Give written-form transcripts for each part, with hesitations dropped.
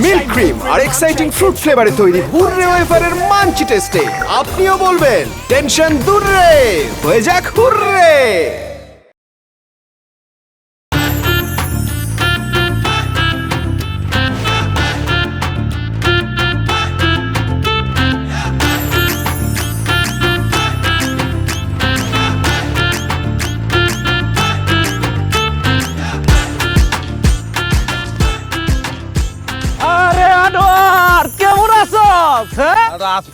Milk cream আর exciting fruit ফ্লেভারে তৈরি হুররে ওয়েফারের মাঞ্চি টেস্টে আপনিও বলবেন টেনশন দূর রে, হয়ে যাক হুররে।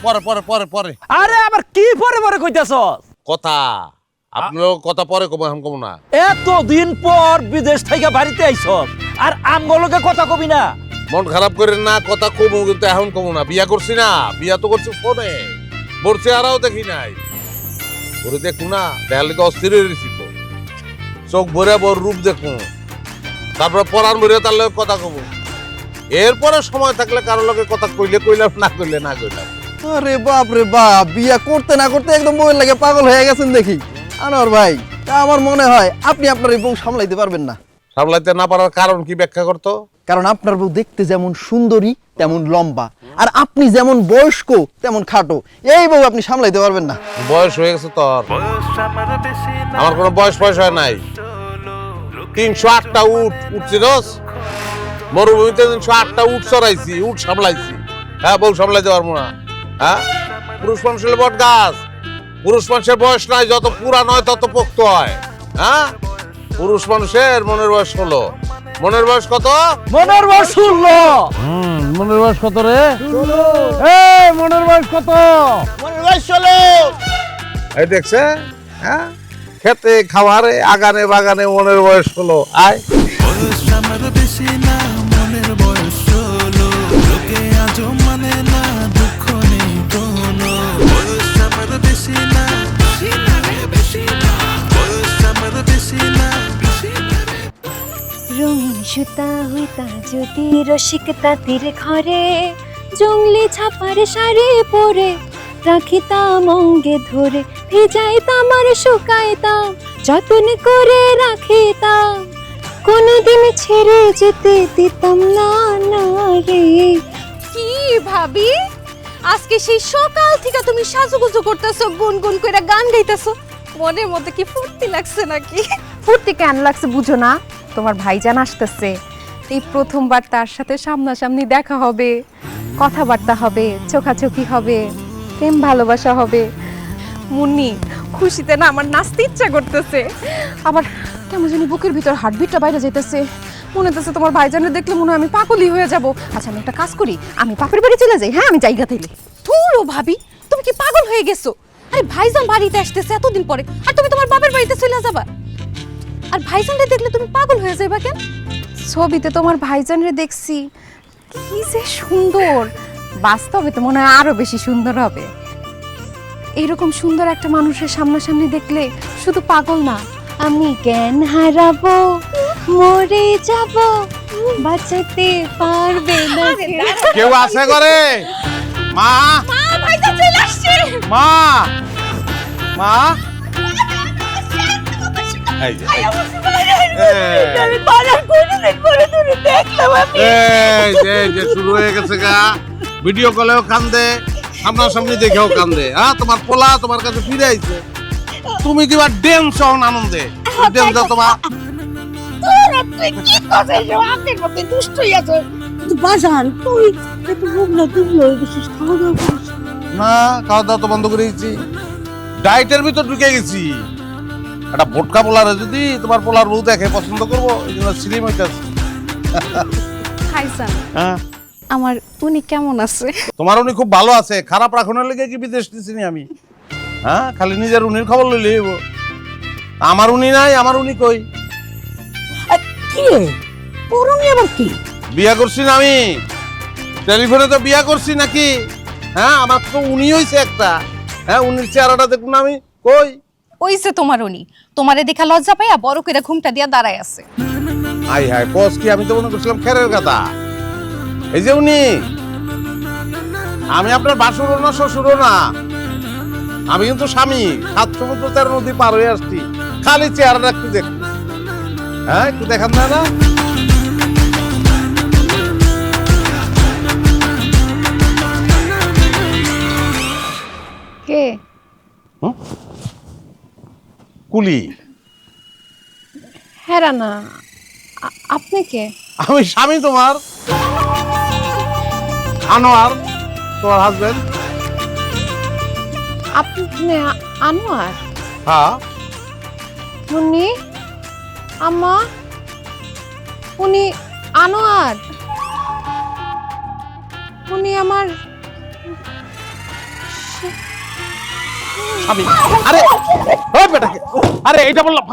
পরে পরে পরে পরে আরে আবার কি পরে পরে কইতাছস? কথা আপনার কথা পরে কম হাম কম না। এত দিন পর বিদেশ থেকে বাড়িতে আইছস আর আমগুলোকে কথা কবি না? মন খারাপ করেন না, কথা কমু কিন্তু এখন কমু না। বিয়া করছি না, বিয়া তো করছি ফোনে, বলছে আরাও দেখি নাই। ওরে দেখু না, দেখালে তো অস্থির হয়ে গেছি তো। চোখ ভরে বর রূপ দেখু, তারপরে পরাণ ভরে তার লগে কথা কমু। এরপরে সময় থাকলে কারোর লগে কথা কইলে কইলাম, না কইলে না কইলাম। আরে বাপ রে বাপ, বিয়া করতে না করতে একদম বউয়ের লাগে পাগল হয়ে গেছেন দেখি। আনোয়ার ভাই, তা আমার মনে হয় আপনি আপনার এই বউ সামলাইতে পারবেন না। সামলাইতে না পারার কারণ কি ব্যাখ্যা করতো? কারণ আপনার বউ দেখতে যেমন সুন্দরী তেমন লম্বা, আর আপনি যেমন বয়স্ক তেমন খাটো। এই বউ আপনি সামলাইতে পারবেন না। বয়স হয়ে গেছে তোর? আমার কোনো বয়স হয় নাই। 308টা উট উঠছিস, মরুভূমিতে 308টা উট চড়াইছি, উট সামলাইছি। হ্যাঁ, বউ সামলাইতে পারবো না? হ্যাঁ, পুরুষ মানুষের বট গাছ। পুরুষ মানুষের বয়স নাই, যত পুরা নয় তত পোক্ত হয়। হ্যাঁ, পুরুষ মানুষের মনের বয়স 16। মনের বয়স কত? মনের বয়স 16। মনের বয়স কত রে? মনের বয়স কত? মনের বয়স 16। এই দেখছে, হ্যাঁ, খেতে খাওয়ারে আগানে বাগানে মনের বয়স 16। আয় আমার বেশি না, মনের বয়স 16। লোকে আজও মানে না, দুঃখ নেই কোনো। বয়স আমার বেশি না, বেশি না, বয়স আমার বেশি না, বেশি না। রঙিন সুতা হইতা যদি রসিক তাঁতির ঘরে, জঙ্গলি ছাপার শাড়ি পরে রাখিতাম অঙ্গে ধরে, ভিজাইতাম আর শুকাইতাম, যতন করে রাখিতাম, কোনদিন ছেড়ে যেতে দিতাম না না রে। কি ভাবি, আজকে সেই সকাল থেকে তুমি সাজুগুজু করতেছো, গুনগুন করে গান গাইতেছো, মনের মধ্যে কি ফুর্তি লাগছে নাকি? ফুর্তি কেন লাগছে বুঝো না? তোমার ভাইজান আসতেছে, এই প্রথমবার তার সাথে সামনাসামনি দেখা হবে, কথাবার্তা হবে, চোখাচোখি হবে, প্রেম ভালোবাসা হবে। মুন্নি, খুশিতে না আমার নাচতে ইচ্ছা করতেছে। আবার কেমন জানি বুকের ভিতর হার্টবিটটা বাইরে যাইতেছে। মনে হচ্ছে তোমার ভাইজানের দেখলে মনে হয় আমি পাগলই হয়ে যাব। আচ্ছা, আমি একটা কাজ করি, আমি বাপের বাড়ি চলে যাই। হ্যাঁ, আমি জায়গা থেকে। ধুরো ভাবি, তুমি কি পাগল হয়ে গেছো? আরে ভাইজান বাড়িতে আসতেছে এতদিন পরে, আর তুমি তোমার বাপের বাড়িতে চলে যাবা? আর ভাইজানরে দেখলে তুমি পাগল হয়ে যাইবা কেন? ছবিতে তোমার ভাইজানরে দেখছি, কি যে সুন্দর, বাস্তবে তো মনে হয় আরো বেশি সুন্দর হবে। এইরকম সুন্দর একটা মানুষের সামনাসামনি দেখলে শুধু পাগল না, আমি জ্ঞান হারাবো, মরে যাব, বাঁচাতে পারবে না কেউ। কেউ আছে ঘরে? মা, মা, ভাইজান চলে আসছে। মা, মা, এই যে, আমি বাজার কোনদিন পরে তুমি দেখলাম আমি। এই যে শুরু হয়ে গেছে গা। ভিডিও কলেও কান্দে, সামনাসামনি দেখেও কান্দে। হ্যাঁ, তোমার পোলা তোমার কাছে ফিরে আইছে, তুমি কিবা ড্যান্স হন আনন্দে। ড্যান্স দাও তোমার। তুই কি করছিস? আপনি কত দুষ্ট হইয়াছ। বাজান, তুই একটু মুখ না তুই হয়ে গেছিস, খাওয়া দাওয়া করিস না? খাওয়া দাওয়া তো বন্ধ করে দিয়েছি, ডায়েটের ভিতর ঢুকে গেছি। একটা ভোটকা পোলারে যদি তোমার পোলার বউ দেখে পছন্দ করবো, এই জন্য স্লিম হইতেছে। ভাইজান, হ্যাঁ, আমার উনি কেমন আছে? তোমার উনি খুব ভালো আছে। খারাপ রাখনের লেগে কি বিদেশ দিছিনি আমি? হ্যাঁ, খালি নিজের উনির খবর লইলে হইব। আমার উনি নাই, আমার উনি কই? কি রে, তোর উনি আবার কি? বিয়া করছি না আমি, টেলিফোনে তো বিয়া করছি নাকি? হ্যাঁ, আমার তো উনি হইছে একটা। হ্যাঁ, উনির চেহারাটা দেখুন আমি কই? ওইছে তোমার উনি, তোমারে দেখা লজ্জা পাইয়া বড় করে ঘুমটা দিয়া দাঁড়ায় আছে। আই হায়, কস কি? আমি তো মনে করছিলাম খেরের কথা। এই যে উনি, আমি আপনার বাসুরও না শ্বশুরও না, আমি কিন্তু স্বামী। 7 সমুদ্র 13 নদী পার হয়ে আসছি, খালি চেহারাটা একটু দেখ। হ্যাঁ, একটু দেখান না? কুলি। হ্যাঁ রানা, আপনি কে? আমি স্বামী তোমার, আনোয়ার, তোমার হাজবেন্ড। আপনি আনোয়ার? হ্যাঁ। উনি আম্মা, উনি আনোয়ার, উনি আমার স্বামী। আরে ওই বেটাকে, আরে এইটা বললাম।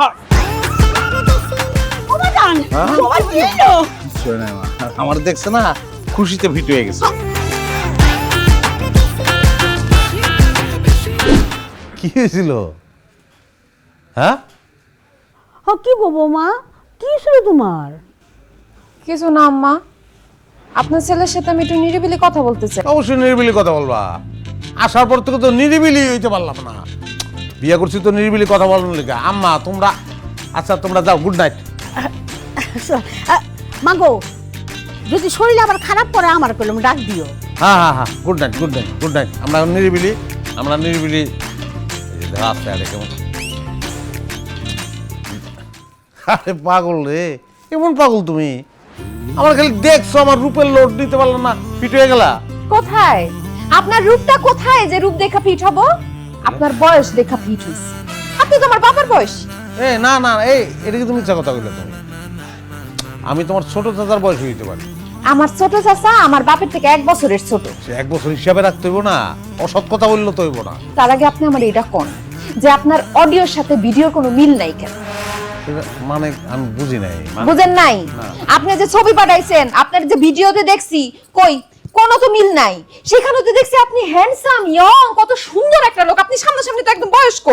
আমার দেখছে না, খুশিতে ভিট হয়ে গেছে। কি হয়েছিল? হ্যাঁ, কি বলবো মা, কি ছিল তোমার? কিছু না আম্মা, আপনার ছেলের সাথে আমি একটু নিরিবিলি কথা বলতে চাই। অবশ্যই নিরিবিলি কথা বলবা। আসার পর থেকে তো নিরিবিলি হইতে পারলাম না। বিয়ে করছি তো নিরিবিলি কথা বলার লেগে। আম্মা তোমরা, আচ্ছা তোমরা যাও, গুড নাইট। মাগো, যদি শরীর আবার খারাপ করে আমার কলম ডাক দিও। হ্যাঁ হ্যাঁ হ্যাঁ, good night, good night, good night. আমরা নিরিবিলি, আমরা নিরিবিলি। আস্তে আরে কেমন, আরে পাগল রে, কেমন পাগল তুমি? আমার খালি দেখছো, আমার রূপের লোড নিতে পারলাম না, ফিট হয়ে গেলা। কোথায় আপনার রূপটা, কোথায় যে রূপ দেখা ফিট হব? আপনার বয়স দেখা ফিট হইছে। আপনি তো আমার বাবার বয়স। এ না না, এই এটা কি তুমি মিথ্যা কথা বললে? তুমি, আমি তোমার ছোট চাচার বয়স হইতে পারি। আমার ছোট চাচা আমার বাপের থেকে 1 বছরের ছোট। সে 1 বছর হিসাবে রাখতে হইব না, অসৎ কথা বললে তো হইব না। তার আগে আপনি আমার এটা কোন যে আপনার অডিওর সাথে ভিডিওর কোনো মিল নাই কেন? মানে আমি বুঝি নাই। বুঝেন নাই? আপনি যে ছবি পাঠাইছেন, আপনার যে ভিডিওতে দেখছি, কই কোনো তো মিল নাই। সেখানে তো দেখছি আপনি হ্যান্ডসাম, ইয়ং, কত সুন্দর একটা লোক। আপনি সামনাসামনি তো একদম বয়স্ক।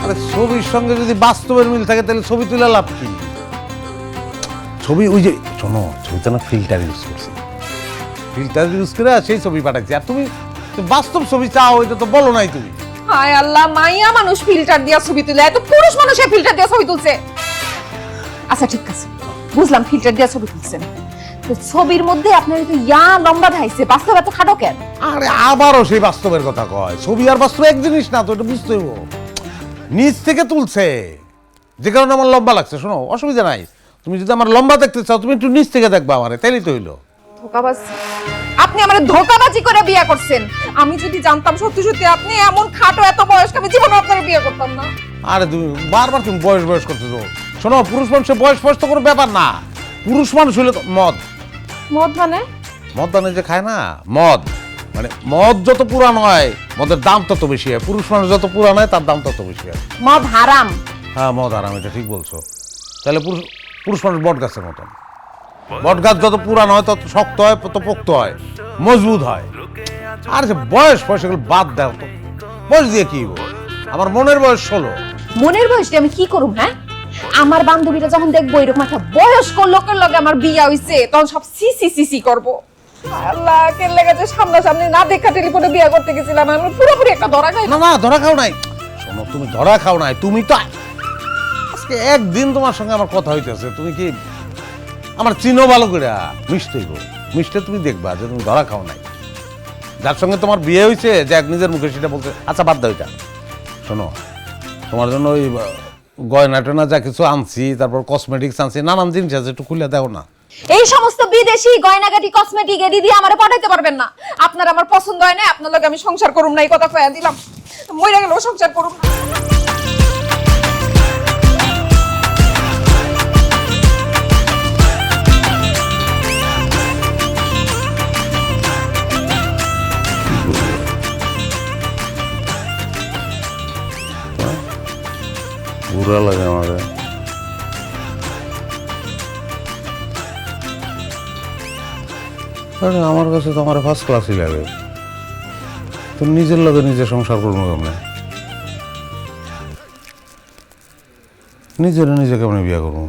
আরে ছবির সঙ্গে যদি বাস্তবের মিল থাকে তাহলে ছবি তুলে লাভ কি? ছবি ওই যে শোনো, ছবিতে না ফিল্টার ইউজ করছে, ফিল্টার ইউজ করে সেই ছবি পাঠাচ্ছি। আর তুমি বাস্তব ছবি চাও, এটা তো বলো নাই তুমি। হায় আল্লাহ, মাইয়া মানুষ ফিল্টার দিয়া ছবি তুলে, এত পুরুষ মানুষে ফিল্টার দিয়া ছবি তুলছে। আচ্ছা ঠিক আছে, বুঝলাম ফিল্টার দিয়া ছবি তুলছেন, তো ছবির মধ্যে আপনার তো ইয়া লম্বা ধাইছে, বাস্তব এত খাটো কেন? আরে আবারও সেই বাস্তবের কথা কয়। ছবি আর বাস্তব এক জিনিস না তো, এটা বুঝতে হইব। নিচ থেকে তুলছে, যে কারণে আমার লম্বা লাগছে। শোনো, অসুবিধা নাই, তুমি যদি আমার লম্বা দেখতে চাও তুমি একটু নিচ থেকে দেখবা আমারে, তাইলেই তো হইলো। ধোকাবাজি, আপনি আমার ধোকাবাজি করে বিয়ে করছেন। আমি যদি জানতাম সত্যি সত্যি আপনি এমন খাটো, এত বয়স্ক, আমি জীবনে আপনার বিয়ে করতাম না। আরে তুমি বারবার তুমি বয়স বয়স করতেছো। শোনো, পুরুষ মানুষের বয়স বয়স তো কোনো ব্যাপার না। পুরুষ মানুষ হলে তো মদ, মদ মানে? মদ মানে যে খায় না, মদ মানে মদ যত পুরান হয় মদের দাম তত বেশি হয়। পুরুষ মানুষ যত পুরান হয় তার দাম তত বেশি হয়। মদ হারাম। হ্যাঁ মদ হারাম, এটা ঠিক বলছো। তাহলে পুরুষ মানুষ বট গাছের মতন। বট গাছ যত পুরান হয় তত শক্ত হয়, তত পোক্ত হয়, মজবুত হয়। আর যে বয়স বয়স এগুলো বাদ দাও তো, বয়স দিয়ে কি হইব? আমার মনের বয়স 16। মনের বয়স দিয়ে আমি কি করুম? হ্যাঁ, আমার বান্ধবীরা যখন দেখবো এরকম একটা বয়স্ক লোকের লগে আমার বিয়ে হইছে, তখন সব সিসি সিসি করবো। আল্লাহ, কে লেগেছে সামনাসামনি না দেখা টেলিফোনে বিয়ে করতে গেছিলাম, আমি পুরোপুরি একটা ধরা খাই। না না, ধরা খাও নাই। শোনো, তুমি ধরা খাও নাই, তুমি তো আজকে একদিন তোমার সঙ্গে আমার কথা হইতেছে, তুমি কি আমার চিনো ভালো করে? মিশতেইব, মিশতে তুমি দেখবা যে তুমি ধরা খাও নাই। যার সঙ্গে তোমার বিয়ে হয়েছে, যে এক নিজের মুখে সেটা বলছে। আচ্ছা বাদ দাও এটা। শোনো, তোমার জন্য ওই গয়না টয়না যা কিছু আনছি, তারপর কসমেটিক্স আনছি, নানান জিনিস আছে, একটু খুলে দাও না। এই সমস্ত বিদেশি গয়নাগাটি কসমেটিক এডি দিয়ে আমারে পটাইতে পারবেন না। আপনার আমার পছন্দ হয় না, আপনার লগে আমি সংসার করুম না, এই কথা কইয়া দিলাম। মইরা গেলেও সংসার করুম না। বুড়া লাগে আমার। আরে আমার কাছে তো আমার ফার্স্ট ক্লাসই লাগে। তো নিজের লগে নিজে সংসার করবো কেমনে? নিজের নিজে কেমনে বিয়ে করবো?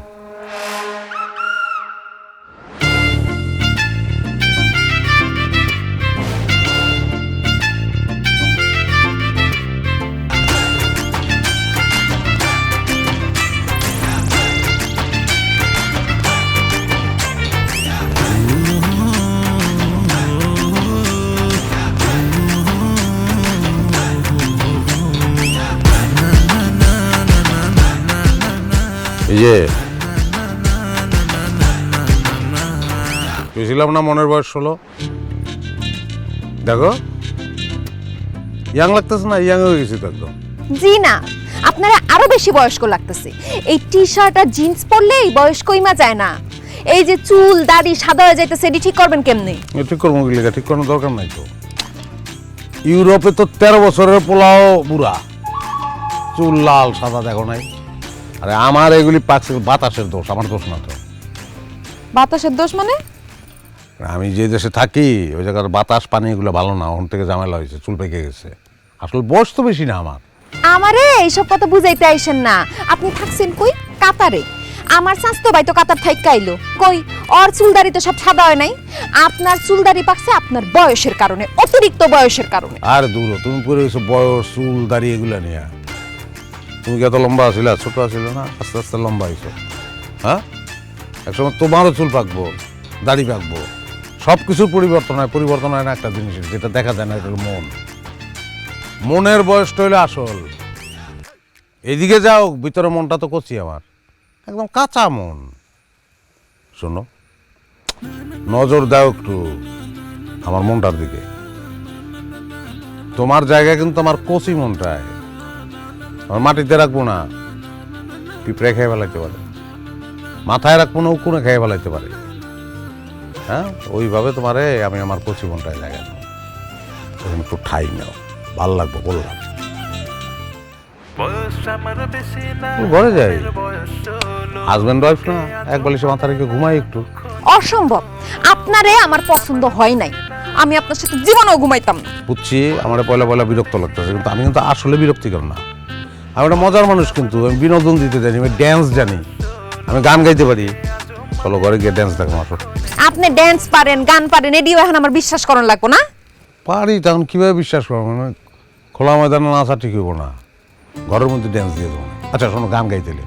এই যে বুঝলাম না, মনের বয়স 16। দেখো ইয়াং লাগতেছে না? ইয়াং হয়ে গেছি তো একদম। জি না, আপনারা আরো বেশি বয়স্ক লাগতেছে। এই টি শার্ট আর জিন্স পরলেই বয়স্ক ইমা যায় না। এই যে চুল দাড়ি সাদা হয়ে যাইতেছে, এটি ঠিক করবেন কেমনে? ঠিক করবো কি লেখা? ঠিক করানোর দরকার নাই তো। ইউরোপে তো 13 বছরের পোলাও বুড়া, চুল লাল সাদা দেখো নাই? আরে আমার এগুলি বাতাসের দোষ, আমার দোষ না তো। বাতাসের দোষ মানে? আমি যে দেশে থাকি ওই জায়গার বাতাস পানি এগুলো ভালো না, ওখান থেকে ঝামেলা হয়েছে, চুল পেকে গেছে। আসলে বয়স তো বেশি না আমার। আমারে এইসব কথা বুঝাইতে আইসেন না। আপনি থাকছেন কই? কাতারে। আমার স্বাস্থ্য ভাই তো কাতার থাইকা আইলো। কই ওর চুলদারি তো সব সাদা হয় নাই। আপনার চুলদারি পাকছে আপনার বয়সের কারণে, অতিরিক্ত বয়সের কারণে। আর দূর, তুমি পরে গেছো বয়স, চুল দাড়ি এগুলো নিয়ে। তুমি কি এত লম্বা আছিলে? ছোট আছিলে না? আস্তে আস্তে লম্বা হয়েছো। হ্যাঁ, একসময় তোমারও চুল পাকবো, দাড়ি পাকবো, সব কিছুর পরিবর্তন হয়। পরিবর্তন হয় না একটা জিনিসের, যেটা দেখা যায় না, এটা হলো মন। মনের বয়সটা হলো আসল। এদিকে যাও, ভিতরে মনটা তো কচি, আমার একদম কাঁচা মন। শোনো, নজর দাও একটু আমার মনটার দিকে। তোমার জায়গা কিন্তু আমার কচি মনটায়। আমার মাটিতে রাখবো না, পিঁপড়ে খেয়ে ফেলাইতে পারে। মাথায় রাখবো না, উকুনে খেয়ে ফেলাইতে পারে। হ্যাঁ, ওইভাবে তোমারে আমি আমার কচি মনটায় জায়গা নেব। তখন একটু ঠাই নাও, ভাল লাগবো বললাম। ঘরে যাই, হাজব্যান্ড ওয়াইফ না, এক বালিশে মাথা রেখে ঘুমাই একটু। অসম্ভব, আপনারে আমার পছন্দ হয় নাই। আমি আপনার সাথে জীবনেও ঘুমাইতাম না। বুঝছি, আমার পয়লা পয়লা বিরক্ত লাগতেছে, কিন্তু আমি কিন্তু আসলে বিরক্তিকর না। আমি একটা মজার মানুষ, কিন্তু আমি বিনোদন দিতে জানি, আমি ড্যান্স জানি, আমি গান গাইতে পারি। চলো ঘরে গিয়ে ড্যান্স দেখো। আসো, আপনি ড্যান্স পারেন, গান পারেন, এডিও এখন আমার বিশ্বাস করার লাগবো না? পারি, তখন কিভাবে বিশ্বাস করবো? মানে খোলা ময়দানে নাচা ঠিক হইব না, ঘরের মধ্যে ড্যান্স দিয়ে দেবো। আচ্ছা শোনো, গান গাইতেলে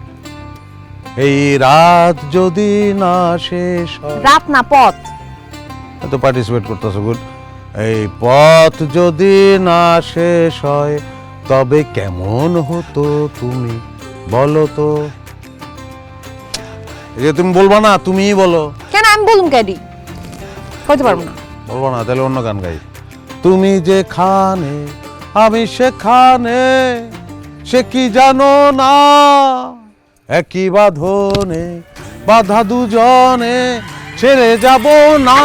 এই রাত যদি না শেষ হয়। রাত না পথ। তো পার্টিসিপেট করতেছো, গুড। এই পথ যদি না শেষ হয় তবে কেমন হতো তুমি বলো তো। এই যে তুমি বলবা না, তুমিই বলো। কেন আমি বলুম কেডি? কইতে পারবো না। বলবো না? তাহলে অন্য গান গাই। তুমি যেখানে আমি সেখানে, সে কি জানো না, একই বাঁধনে বাধা দুজনে, ছেড়ে যাব না।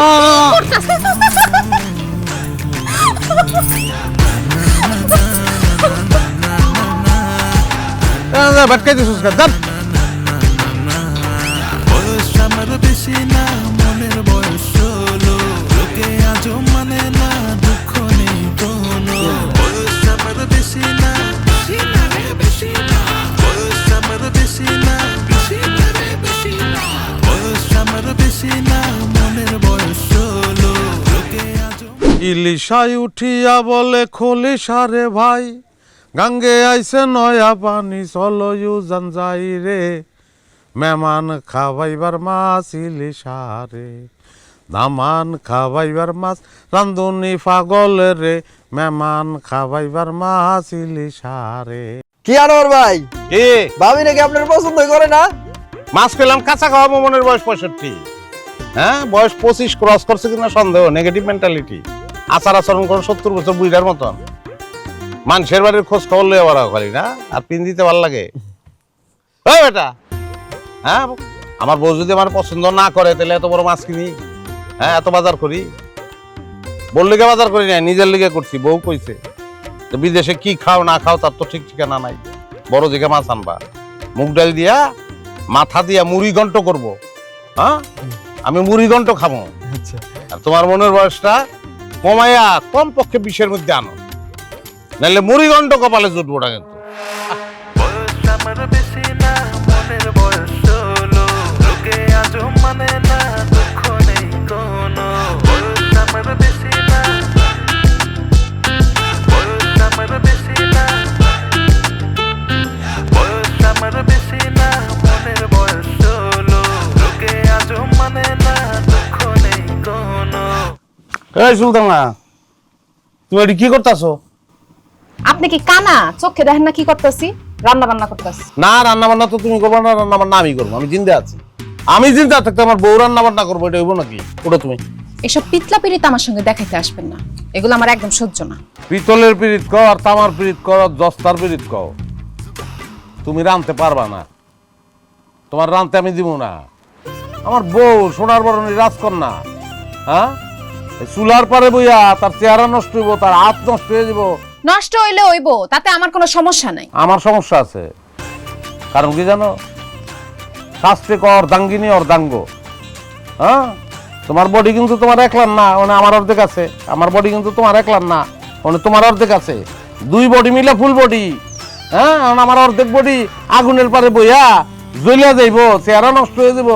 ভটকাই দিছিস কেন? বয়স আমার বেশি না, মনের বয়স 16। লোকে আজও মানে না, দুঃখ নেই কোনো। বয়স আমার বেশি না, বেশি না রে বেশি না। বয়স আমার বেশি না, বেশি না রে বেশি না। বয়স আমার বেশি না, মনের বয়স 16। লোকে আজও ইলিশাই উঠিয়া বলে খলিশা রে ভাই, গাঙ্গে আইছে নয়া পানি, চলো ইউজান যাই রে। মেহমান খাওয়াইবার মাছ ইলিশা রে, দামান খাওয়াইবার মাছ, রান্ধুনি পাগল রে, মেহমান খাওয়াইবার মাছ ইলিশা রে। কি আনোয়ার ভাই, এ ভাবি নাকি আপনার পছন্দ করে না? মাছ পেলাম কাঁচা খাওয়াবো, মনের বয়স 65। হ্যাঁ, বয়স 25 ক্রস করছে কিনা সন্দেহ। নেগেটিভ মেন্টালিটি, আচার আচরণ করো 70 বছর বুইড়ার মতন। মানুষের বাড়ির খোঁজ খবর লইয়া বড় খালি না, আর পিন দিতে ভালো লাগে। ওই বেটা, হ্যাঁ, আমার বউ যদি আমার পছন্দ না করে তাহলে এত বড় মাছ কিনি? হ্যাঁ, এত বাজার করি? বল লিগে বাজার করি না, নিজের লিগে করছি। বউ কইছে তো বিদেশে কি খাও না খাও তার তো ঠিক ঠিকানা নাই। বড় দিকে মাছ আনবা, মুগ ডাল দিয়া মাথা দিয়া মুড়ি ঘন্ট করবো। হ্যাঁ, আমি মুড়ি ঘন্ট খাবো। আর তোমার মনের বয়সটা কমাইয়া কম পক্ষে 20-এর মধ্যে আনো, নাহলে মুড়ি ঘন্ট কপালে জুটবো না কিন্তু। বয়স আমার বেশি না, মনের বয়স 16। লোকে আজও মানে না, দুঃখ নেই কোনো। বয়স আমার বেশি না, বয়স আমার বেশি না। বয়স আমার বেশি না, মনের বয়স 16। লোকে আজও মানে না, দুঃখ নেই কোনো। এই সুলতানা, তুমি এটি কি করতেছো? আপনি কি কানা? চোখে দেখেন না কি করতেছি? রান্না বান্না করতেছি। না, রান্না বান্না তো তুমি করবো না, রান্না বান্না আমি করবো। আমি জিন্দা আছি, আমি জিন্দা থাকতে আমার বউ রান্না বান্না করবো, এটা হইব নাকি? ওটা তুমি এসব পিতলা পিরিত আমার সঙ্গে দেখাইতে আসবেন না, এগুলো আমার একদম সহ্য না। পিতলের পিরিত কও আর তামার পিরিত কও আর দস্তার পিরিত কও, তুমি রানতে পারবা না। তোমার রানতে আমি দিব না। আমার বউ সোনার বরণী রাজকন্যা, হ্যাঁ? এই চুলার পারে বইয়া তার চেহারা নষ্ট হইব, তার হাত নষ্ট হয়ে যাব। নষ্ট হইলে হইব, তাতে আমার কোনো সমস্যা নাই। আমার সমস্যা আছে, কারণ কি জানো? শাস্তি কর দাঙ্গিনী অর্ধাঙ্গ। হ্যাঁ, তোমার বডি কিন্তু তোমার একলার না, মানে আমার অর্ধেক আছে। আমার বডি কিন্তু তোমার একলার না, মানে তোমার অর্ধেক আছে। দুই বডি মিলে ফুল বডি। হ্যাঁ, আমার অর্ধেক বডি আগুনের পারে বইয়া জ্বলিয়া যাইব, চেহারা নষ্ট হয়ে যাব।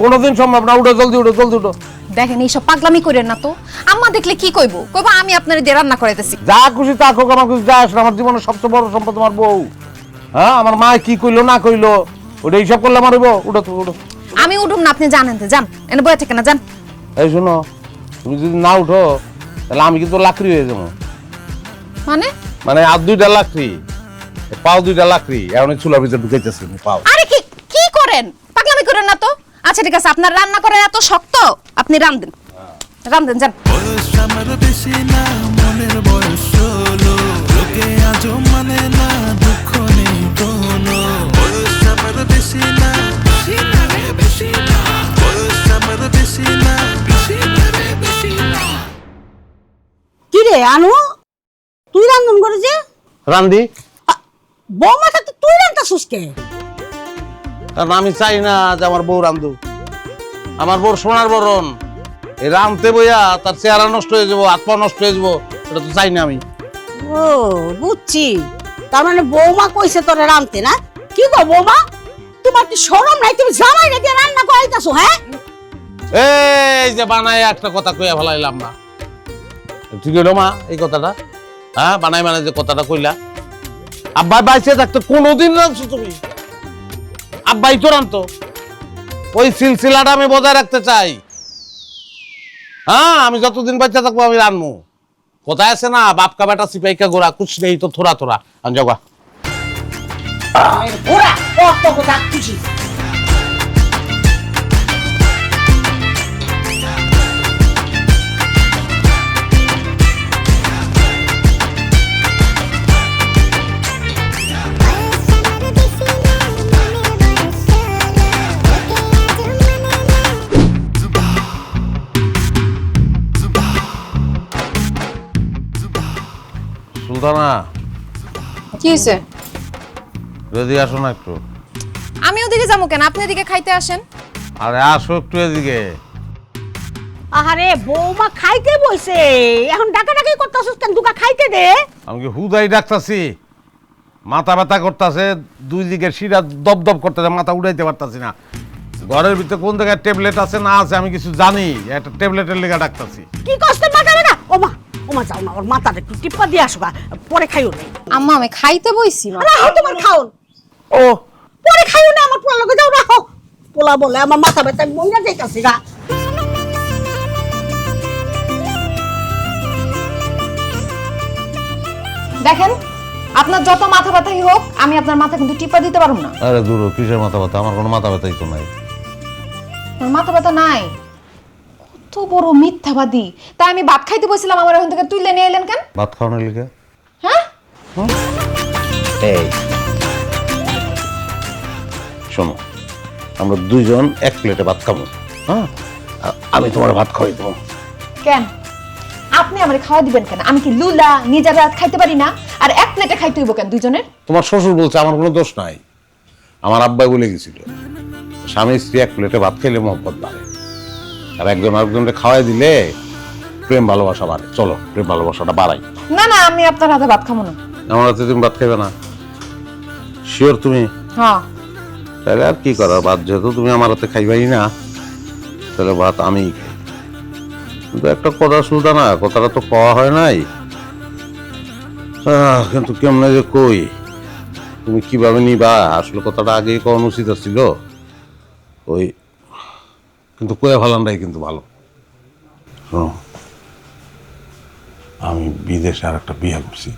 কোনোদিন সম্ভব না। উঠো, জলদি উঠো, জলদি উঠো। দেখেন এইসব পাগলামি করেন না তো। আম্মা দেখলে কি কইব? কইব আমি আপনার দিয়ে রান্না করাইতেছি। যা খুশি তা হোক, আমার কিছু যায় আসে না। আমার জীবনের সবচেয়ে বড় সম্পদ আমার বউ। হ্যাঁ, আমার মা কি কইলো না কইলো ওটা এইসব করলে আমার হইব? উঠো তো, উঠো। আমি উঠুম না, আপনি জানেন তো, যান এনে বয়ে থেকে না, যান। এই শোনো, তুমি যদি না উঠো তাহলে আমি কিন্তু লাকড়ি হয়ে যাবো। মানে আর দুইটা লাকড়ি, পাও দুইটা লাকড়ি, এখন চুলার ভিতরে ঢুকাইতেছি পাও। আরে কি কি করেন? পাগলামি করেন না তো। আচ্ছা ঠিক আছে, আপনার রান্না করার এত শক্ত, আপনি রান্ধেন, রান্ধেন, যান। বয়স আমার বেশি না, মনের বয়স 16। লোকে আজও মানে না, দুঃখ নেই কোনো। বয়স আমার বেশি না, বেশি না রে বেশি না। বয়স আমার বেশি না, বেশি না রে বেশি না। কি রে আনু, তুই রান্ধন করে যে রান্ধি, বৌমা থাকতে তুই রান্তাছিস কে? কারণ আমি চাই না যে আমার বউ রান্ধু। আমার বউ সোনার বরণ, এই রান্ধতে বইয়া তার চেহারা নষ্ট হয়ে যাবো, হাত পা নষ্ট হয়ে যাবো, এটা তো চাই না আমি। ও বুঝছি, তার মানে বৌমা কইছে তোরে রানতে না? কি গো বৌমা, তোমার কি শরম নাই? তুমি জামাই রেখে রান্না করাইতাছো? হ্যাঁ, এই যে বানায় একটা কথা কইয়া ফেলাইলাম না, ঠিক হইলো মা এই কথাটা? হ্যাঁ, বানাই মানে যে কথাটা কইলা, আব্বাই বাইসে থাকতে কোনোদিন রাঁধছো তুমি? আব্বাই তো রাঁধতো। ওই সিলসিলাটা আমি বজায় রাখতে চাই। হ্যাঁ, আমি যতদিন বাচ্চা থাকবো আমি রানবো। কোথায় আছে না, বাপকা বেটা সিপাইকা গোড়া কুছ নেই তো থোড়া থোড়া। আমি যাওয়া ওরা কত কথা খুশি। সুলতানা, কি হইছে? যদি আসো না একটু। আমি ওদিকে যাবো কেন? আপনি এদিকে খাইতে আসেন। আরে আসো একটু এদিকে। আহারে বৌমা খাইতে বইছে, এখন ডাকাডাকি করতেছিস কেন? দুকা খাইতে দে। আমি কি হুদাই ডাকতাছি? মাথা ব্যথা করতেছে, দুই দিকে শিরা দপদপ করতেছে, মাথা উঠাইতে পারতাছি না। ঘরের ভিতরে কোন জায়গায় ট্যাবলেট আছে না আছে আমি কিছু জানি, একটা ট্যাবলেটের লেগে ডাকতাছি। কি কষ্ট মাথা না? ওমা ওমা, যাও না, ওর মাথাটা একটু টিপ্পা দিয়ে আসো, পরে খাইও না। আম্মা আমি খাইতে বইছি মা। রাখো তোমার খাওন, ও পরে খাইও না। আমার পোলা লোকে যাও, রাখো। পোলা বলে আমার মাথা ব্যথা, আমি মঙ্গা যাইতাছি গা। দেখেন, আপনার যত মাথা ব্যথাই হোক, আমি আপনার মাথা কিন্তু টিপা দিতে পারবো না। আরে দূর, কিসের মাথা ব্যথা? আমার কোনো মাথা ব্যথাই তো নাই। আমার মাথা ব্যথা নাই? কত বড় মিথ্যাবাদী! তাই আমি ভাত খাইতে বসছিলাম, আমার ওখান থেকে তুইলে নিয়ে এলেন কেন? ভাত খাওয়ানোর লিগে? হ্যাঁ, এই শোনো, আমরা দুইজন এক প্লেটে ভাত খাবো। হ্যাঁ, আমি তোমার ভাত খাওয়াই দেবো। কেন আপনি আমারে খাওয়া দিবেন কেন? আমি কি লুলা নিজের রাত খাইতে পারি না? আর এক প্লেটে খাইতে হইব কেন দুইজনের? তোমার শ্বশুর বলছে, আমার কোনো দোষ নাই। আমার আব্বাই বলে গেছিল, স্বামী স্ত্রী এক প্লেটে ভাত খাইলে মহব্বত বাড়ে, আর একজন আরেকজনকে খাওয়াই দিলে প্রেম ভালোবাসা বাড়ে। চলো প্রেম ভালোবাসাটা বাড়াই। না না, আমি আপনার হাতে ভাত খাবো না। আমার হাতে তুমি ভাত খাইবে না? শিওর তুমি? হ্যাঁ। তাহলে আর কি করার, ভাত যেহেতু তুমি আমার হাতে খাইবাই না, তাহলে ভাত আমিই খাই। কিন্তু একটা কথা সুলতানা, কথাটা তো কওয়া হয় নাই, কিন্তু কেমনে যে কই, তুমি কিভাবে নিবা? আসলে কথাটা আগেই কওয়া উচিত ছিল। ওই কিন্তু কয়ে ফেলানটাই কিন্তু ভালো। শোনো, আমি বিদেশে আর একটা বিয়ে করছি।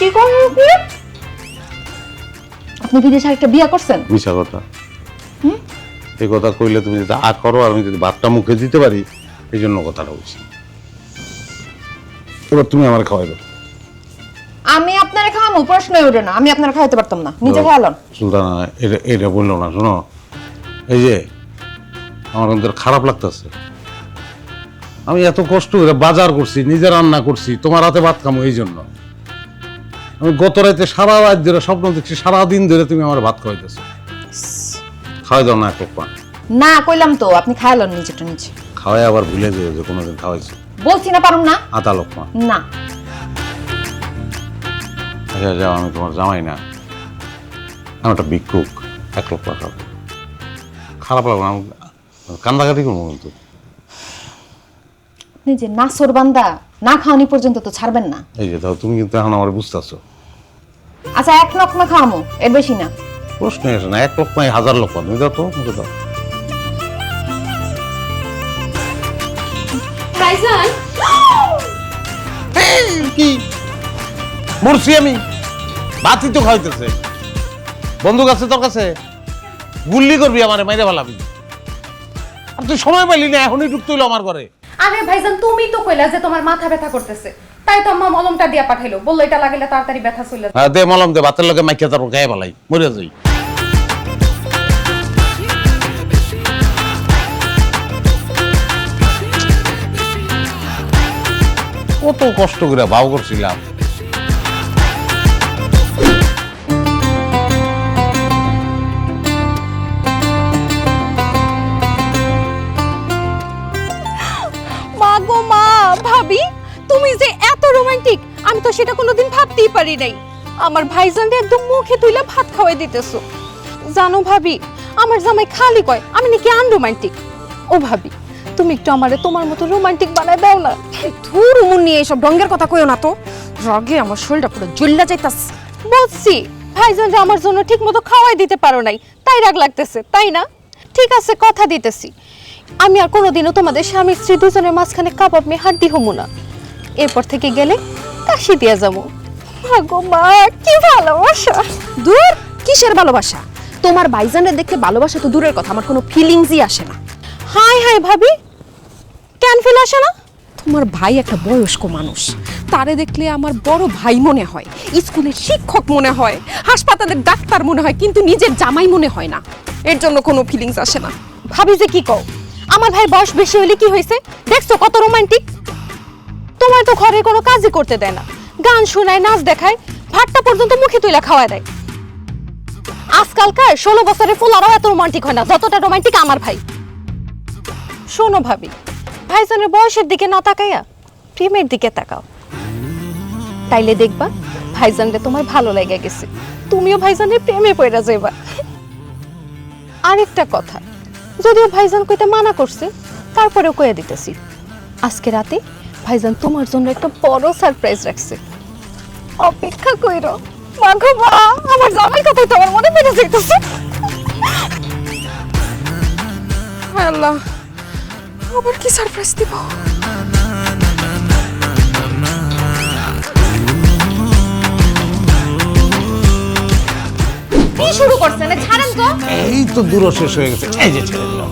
কি করছেন কি? আপনি বিদেশে একটা বিয়ে করছেন? মিশা কথা। এই কথা কইলে তুমি যদি আ করো আর আমি যদি ভাতটা মুখে দিতে পারি এই জন্য কথাটা বলছি। এবার তুমি আমার খাওয়াইবে। আমি আপনারে খাওয়াবো, প্রশ্নই ওঠে না। আমি আপনারে খাওয়াতে পারতাম না, নিজে খাওয়ালাম। সুলতানা, এটা এটা বললো না। শোনো, এই যে আমার অন্তর খারাপ লাগতেছে। আমি এত কষ্ট করে বাজার করছি, নিজে রান্না করছি, তোমার হাতে ভাত খামো এই জন্য। আমি গত রাতে সারা রাত ধরে স্বপ্ন দেখছি, সারাদিন ধরে তুমি আমার ভাত খাওয়াইতেছো। খাওয়াই দাও না এক পা। না কইলাম তো, আপনি খাওয়ালেন নিজেটা নিজে। খাওয়াই আবার ভুলে যেও যে কোনোদিন খাওয়াইছি। বলছি না পারুম না। আধা লোকমা। না। আচ্ছা যাও, আমি তোমার জামাই না, আমি একটা ভিক্ষুক। এক লোকমা খাও। খারাপ লাগবে না, কান্দাকাটি করবো কিন্তু। আপনি যে নাসর বান্দা, না খাওয়ানি পর্যন্ত তো ছাড়বেন না। এই যে দাও, তুমি কিন্তু এখন আমার বুঝতেছো। আচ্ছা এক লোকমা খাওয়ামো, এর বেশি না। প্রশ্ন আসে না, এক লোকমাই হাজার লোকমা। তুমি দাও তো, মুখে দাও। ভাইজান কি মরছি আমি? বাতি তো খাইতেছে। বন্দুক আছে তোর কাছে? গুল্লি করবি আমারে, মাইরে ভালাবি। আর তুই সময় পাইলি না, এখনই ঢুকতে হইলো আমার ঘরে। আরে ভাইজান তুমি তো কইলা যে তোমার মাথা ব্যথা করতেছে, তাই তো আম্মা মলমটা দিয়া পাঠাইলো, বললো এটা লাগাইলে তাড়াতাড়ি ব্যথা চলে যাবে। হ্যাঁ দে মলম দে, ভাতের লগে মাইকে তারপর গায়ে ভালাই, মরে যাই। কত কষ্ট করে ভাও করছিলাম। মা গো মা, ভাবি তুমি যে এত রোমান্টিক আমি তো সেটা কোনোদিন ভাবতেই পারি নাই। আমার ভাইজানকে একদম মুখে তুইলা ভাত খাওয়াই দিতেছো। জানো ভাবি, আমার জামাই খালি কয় আমি নাকি আনরোমান্টিক। ও ভাবি, তুমি একটু আমারে তোমার মতো রোমান্টিক বানায় দাও না। ধুর উমুন নিয়ে এসব ঢঙ্গের কথা কইও না তো, রাগে আমার শরীরটা পুরো জ্বললা যাইতাছে। বুঝছি ভাইজান যে আমার জন্য ঠিক মতো খাওয়াই দিতে পারো নাই, তাই রাগ লাগতেছে, তাই না? ঠিক আছে, কথা দিতেছি আমি আর কোনোদিনও তোমাদের স্বামী স্ত্রী দুজনের মাঝখানে কাবাব মেয়ে হাড্ডি হমু না। এরপর থেকে গেলে কাশি দিয়া যাবো। ভাগো মা, কি ভালোবাসা! দূর, কিসের ভালোবাসা? তোমার ভাইজানের দেখতে ভালোবাসা তো দূরের কথা, আমার কোনো ফিলিংসই আসে না। হাই হাই ভাবি, কেন ফেল আসে না? তোমার ভাই একটা বয়স্ক মানুষ, তারে দেখলে আমার বড় ভাই মনে হয়, স্কুলের শিক্ষক মনে হয়, হাসপাতালের ডাক্তার মনে হয়, কিন্তু নিজের জামাই মনে হয় না। এর জন্য কোনো ফিলিংস আসে না। ভাবি যে কি কও, আমার ভাই বয়স বেশি হলে কি হয়েছে? দেখছো কত রোমান্টিক। তোমার তো ঘরে কোনো কাজই করতে দেয় না, গান শোনায়, নাচ দেখায়, ভাতটা পর্যন্ত মুখে তুইলা খাওয়ায় দেয়। আজকালকার 16 বছরের ফুলারাও এত রোমান্টিক হয় না যতটা রোমান্টিক আমার ভাই। শোনো ভাবি, ভাইজানের বয়সের দিকে না তাকাইয়া প্রেমের দিকে তাকাও, তাইলে দেখবা ভাইজানরে তোমার ভালো লেগে গেছে, তুমিও ভাইজানের প্রেমে পড়া যাইবা। আরেকটা কথা, যদিও ভাইজান কইতে মানা করছে, তারপরেও কইয়া দিতেছি, আজকে রাতে ভাইজান তোমার জন্য একটা বড় সারপ্রাইজ রাখছে, অপেক্ষা কইরো। মাগো মা, আমার জামাই কথা তো আমার মনে পড়ে যাইতেছে। আল্লাহ, আবার কি সারপ্রাইজ দিব? কি শুরু করছেন? ছাড়েন তো। এই তো দূর শেষ হয়ে গেছে, এই যে ছেড়ে দিলাম।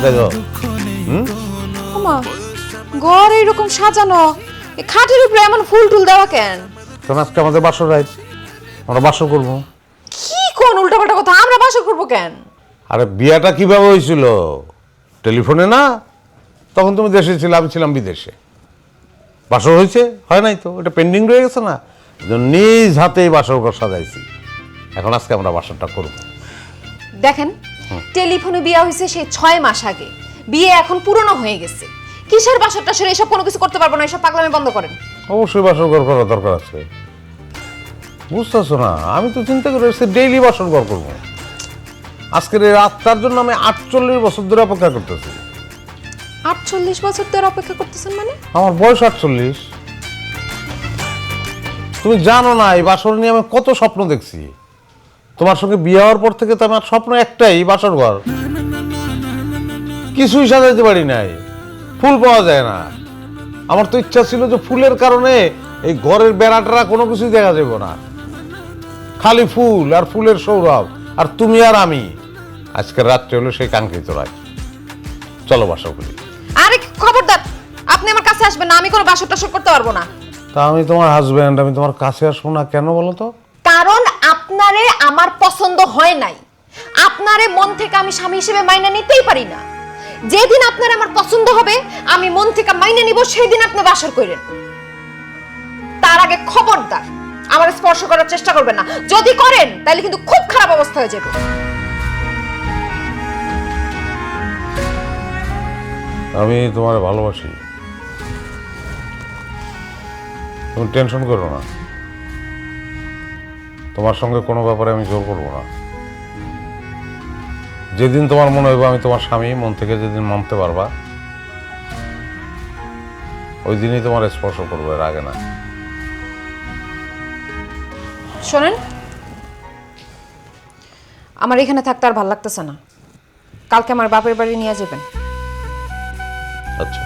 দেখো ওমা, ঘর এইরকম সাজানো, এ খাটের উপরে এমন ফুল টুল দেওয়া কেন? তখন আজকে আমাদের বাসর রাত, আমরা বাসর করবো। কি কোন উল্টাপাল্টা কথা? আমরা বাসর করবো কেন? আরে বিয়াটা কিভাবে হয়েছিল? টেলিফোনে না, তখন তুমি দেশে ছিলে, আমি ছিলাম বিদেশে। বাসর হয়েছে, হয় নাই তো, এটা পেন্ডিং রয়ে গেছে না, নিজ হাতেই বাসর ঘর সাজাইছি। এখন আজকে আমরা বাসরটা করব। দেখেন, টেলিফোনে বিয়ে হয়েছে সেই 6 মাস আগে, বিয়ে এখন পুরনো হয়ে গেছে। কিসের বাসর টাসর এসব কোনো কিছু করতে পারবো না, এসব পাগলামি বন্ধ করেন। অবশ্যই বাসর ঘর করার দরকার আছে, বুঝতেছো না? আমি তো চিন্তা করে এসেছি ডেইলি বাসর ঘর করবো। আজকের এই রাতটার জন্য আমি 48 বছর ধরে অপেক্ষা করতেছি। 48 বছর ধরে অপেক্ষা করতেছেন মানে? আমার বয়স 48। তুমি জানো না এই বাসর নিয়ে আমি কত স্বপ্ন দেখছি। তোমার সঙ্গে বিয়ে হওয়ার পর থেকে তো আমার স্বপ্ন একটাই, বাসর ঘর। কিছুই সাজাইতে পারি নাই, ফুল পাওয়া যায় না। আমার তো ইচ্ছা ছিল যে ফুলের কারণে এই ঘরের বেড়াটা কোনো কিছুই দেখা যাবে না, খালি ফুল আর ফুলের সৌরভ, আর তুমি আর আমি আজকের রাত্রে হলো সেই কাঙ্ক্ষিত রাত। চলো বাসা করি। আরে খবরদার, আপনি আমার কাছে আসবেন না, আমি কোনো বাসর টাসর করতে পারবো না। তা আমি তোমার হাজবেন্ড, আমি তোমার কাছে আসবো না কেন বলো তো? কারণ আপনারে আমার পছন্দ হয় নাই। আপনারে মন থেকে আমি স্বামী হিসেবে মাইনা নিতেই পারি না। যেদিন আপনার আমার পছন্দ হবে, আমি মন থেকে মাইনা নিব, সেই দিন আপনি বাসর করেন। তার আগে খবরদার আমার স্পর্শ করার চেষ্টা করবেন না। যদি করেন তাহলে কিন্তু খুব খারাপ অবস্থা হয়ে যাবে। আমি তোমার ভালোবাসি, তুমি টেনশন করো না। তোমার সঙ্গে কোনো ব্যাপারে আমি জোর করবো না। যেদিন তোমার মনে হবে আমি তোমার স্বামী, মন থেকে যেদিন মানতে পারবা, ওই দিনই তোমার স্পর্শ করবো, এর আগে না। শোনেন, আমার এখানে থাকতে আর ভালো লাগতেছে না। কালকে আমার বাপের বাড়ি নিয়ে যাবেন। আচ্ছা।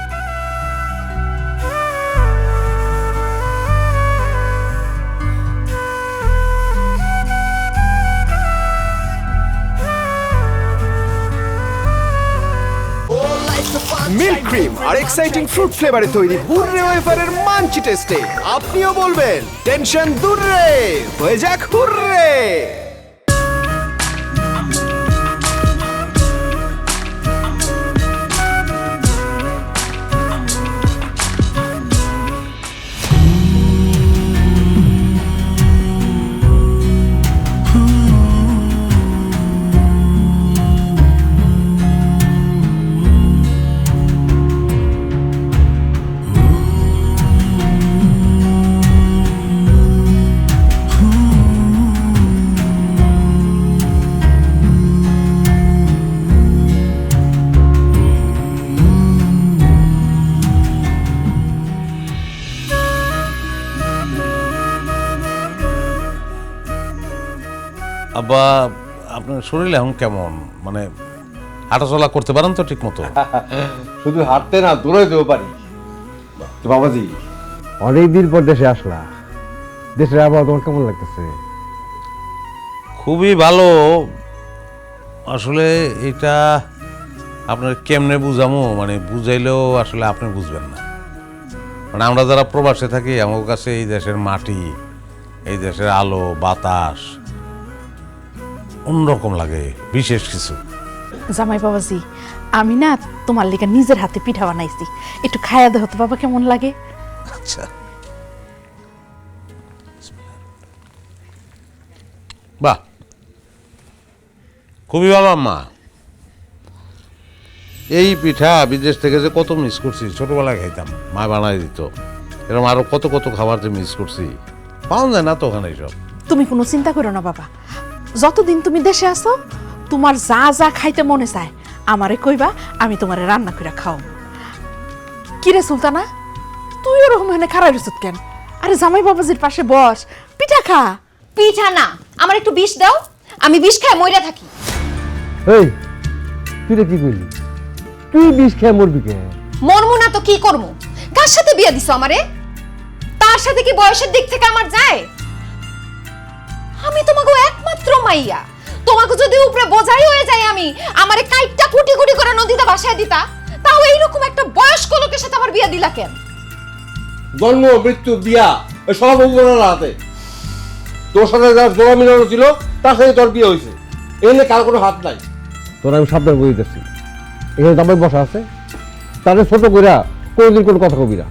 মিল্ক ক্রিম আর এক্সাইটিং ফ্রুট ফ্লেভারে তৈরি হুররে ওয়েফারের মাঞ্চি টেস্টে আপনিও বলবেন টেনশন দূর রে, হয়ে যাক হুররে। আব্বা, আপনার শরীর এখন কেমন? মানে হাঁটাচলা করতে পারেন তো ঠিক মতো? শুধু হাঁটতে না, দৌড়াইতেও পারি। তো বাবাজি, অনেকদিন পর দেশে আসলা, দেশের আবহাওয়া তোমার কেমন লাগতেছে? খুবই ভালো। আসলে এটা আপনার কেমনে বুঝামো, মানে বুঝাইলেও আসলে আপনি বুঝবেন না। মানে আমরা যারা প্রবাসে থাকি, আমার কাছে এই দেশের মাটি, এই দেশের আলো বাতাস অন্যরকম লাগে, বিশেষ কিছু। জামাই বাবাজি, আমি না তোমার লেগে নিজের হাতে পিঠা বানাইছি, একটু খায়া দেখো তো বাবা কেমন লাগে। আচ্ছা, বাহ, খুবই ভালো আম্মা। এই পিঠা বিদেশ থেকে যে কত মিস করছি, ছোটবেলায় খাইতাম, মা বানাই দিত। এরকম আরো কত কত খাবার যে মিস করছি, পাওয়া যায় না তো ওখানে সব। তুমি কোনো চিন্তা করো না বাবা, যতদিন তুমি দেশে আসো তোমার যা যা খাইতে মনে চায় আমারে কইবা, আমি তোমারে রান্না করে খাও। কিরে সুলতানা, তুই ওরকম এখানে খারাপ রসুদ কেন? আরে জামাই বাবাজির পাশে বস, পিঠা খা। পিঠা না, আমার একটু বিষ দাও, আমি বিষ খাই মইরা থাকি। এই তুই কি কইলি? তুই বিষ খেয়ে মরবি কে? মরমু না তো কি করমু? কার সাথে বিয়ে দিছো আমারে? তার সাথে কি বয়সের দিক থেকে আমার যায়? আমি তোমাকে একমাত্র মাইয়া, তোমাকে যদি উপরে বোঝাই হয়ে যায়, আমি আমারে কাইটটা কুটি কুটি করে নদীতে ভাসায় দিতা, তাও এইরকম একটা বয়স্ক লোকের সাথে আমার বিয়ে দিলা কেন? জন্ম মৃত্যু বিয়া সব উপরের হাতে। তোর সাথে যার জোড়া মিলানো ছিল তার সাথে তোর বিয়ে হয়েছে, এখানে কার কোনো হাত নাই। তোর আমি সাবধান করে দিতেছি, এখানে জামাই বসা আছে, তাদের ছোট কইরা কোনদিন কোনো কথা কবি না,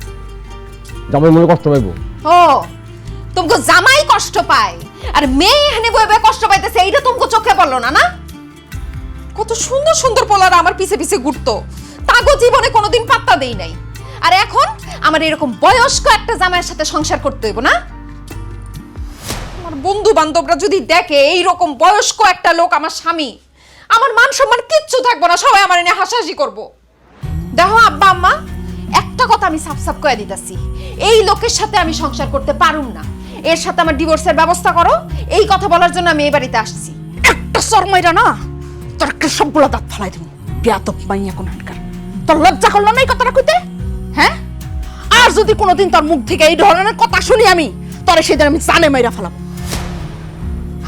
জামাই মনে কষ্ট পাইব। ও, তোমাকে জামাই কষ্ট পায় আর মেয়ে এখানে বইবে কষ্ট পাইতেছে, এইটা তোমাকে চোখে পড়লো না? না, কত সুন্দর সুন্দর পোলারা আমার পিছে পিছে ঘুরতো, তাগো জীবনে কোনোদিন পাত্তা দেই নাই। আর এখন আমার এরকম বয়স্ক একটা জামাইয়ের সাথে সংসার করতে হইব না? আমার বন্ধু বান্ধবরা যদি দেখে এইরকম বয়স্ক একটা লোক আমার স্বামী, আমার মান সম্মান কিচ্ছু থাকবো না, সবাই আমার নিয়ে হাসাহাসি করবো। দেখো আব্বা আম্মা, একটা কথা আমি সাফ সাফ করে দিতেছি, এই লোকের সাথে আমি সংসার করতে পারুম না। এর সাথে আমার ডিভোর্সের ব্যবস্থা করো, এই কথা বলার জন্য আমি এই বাড়িতে আসছি। একটা শর্মাইরা না, তোর একটা সবগুলো দাঁত ফালাই দেবো। বেয়াদব মাইয়া কোনখানকার, তোর লজ্জা করলো না এই কথাটা কইতে? হ্যাঁ, আর যদি কোনোদিন তোর মুখ থেকে এই ধরনের কথা শুনি আমি, তোরে সেদিন আমি জানে মাইরা ফেলাম।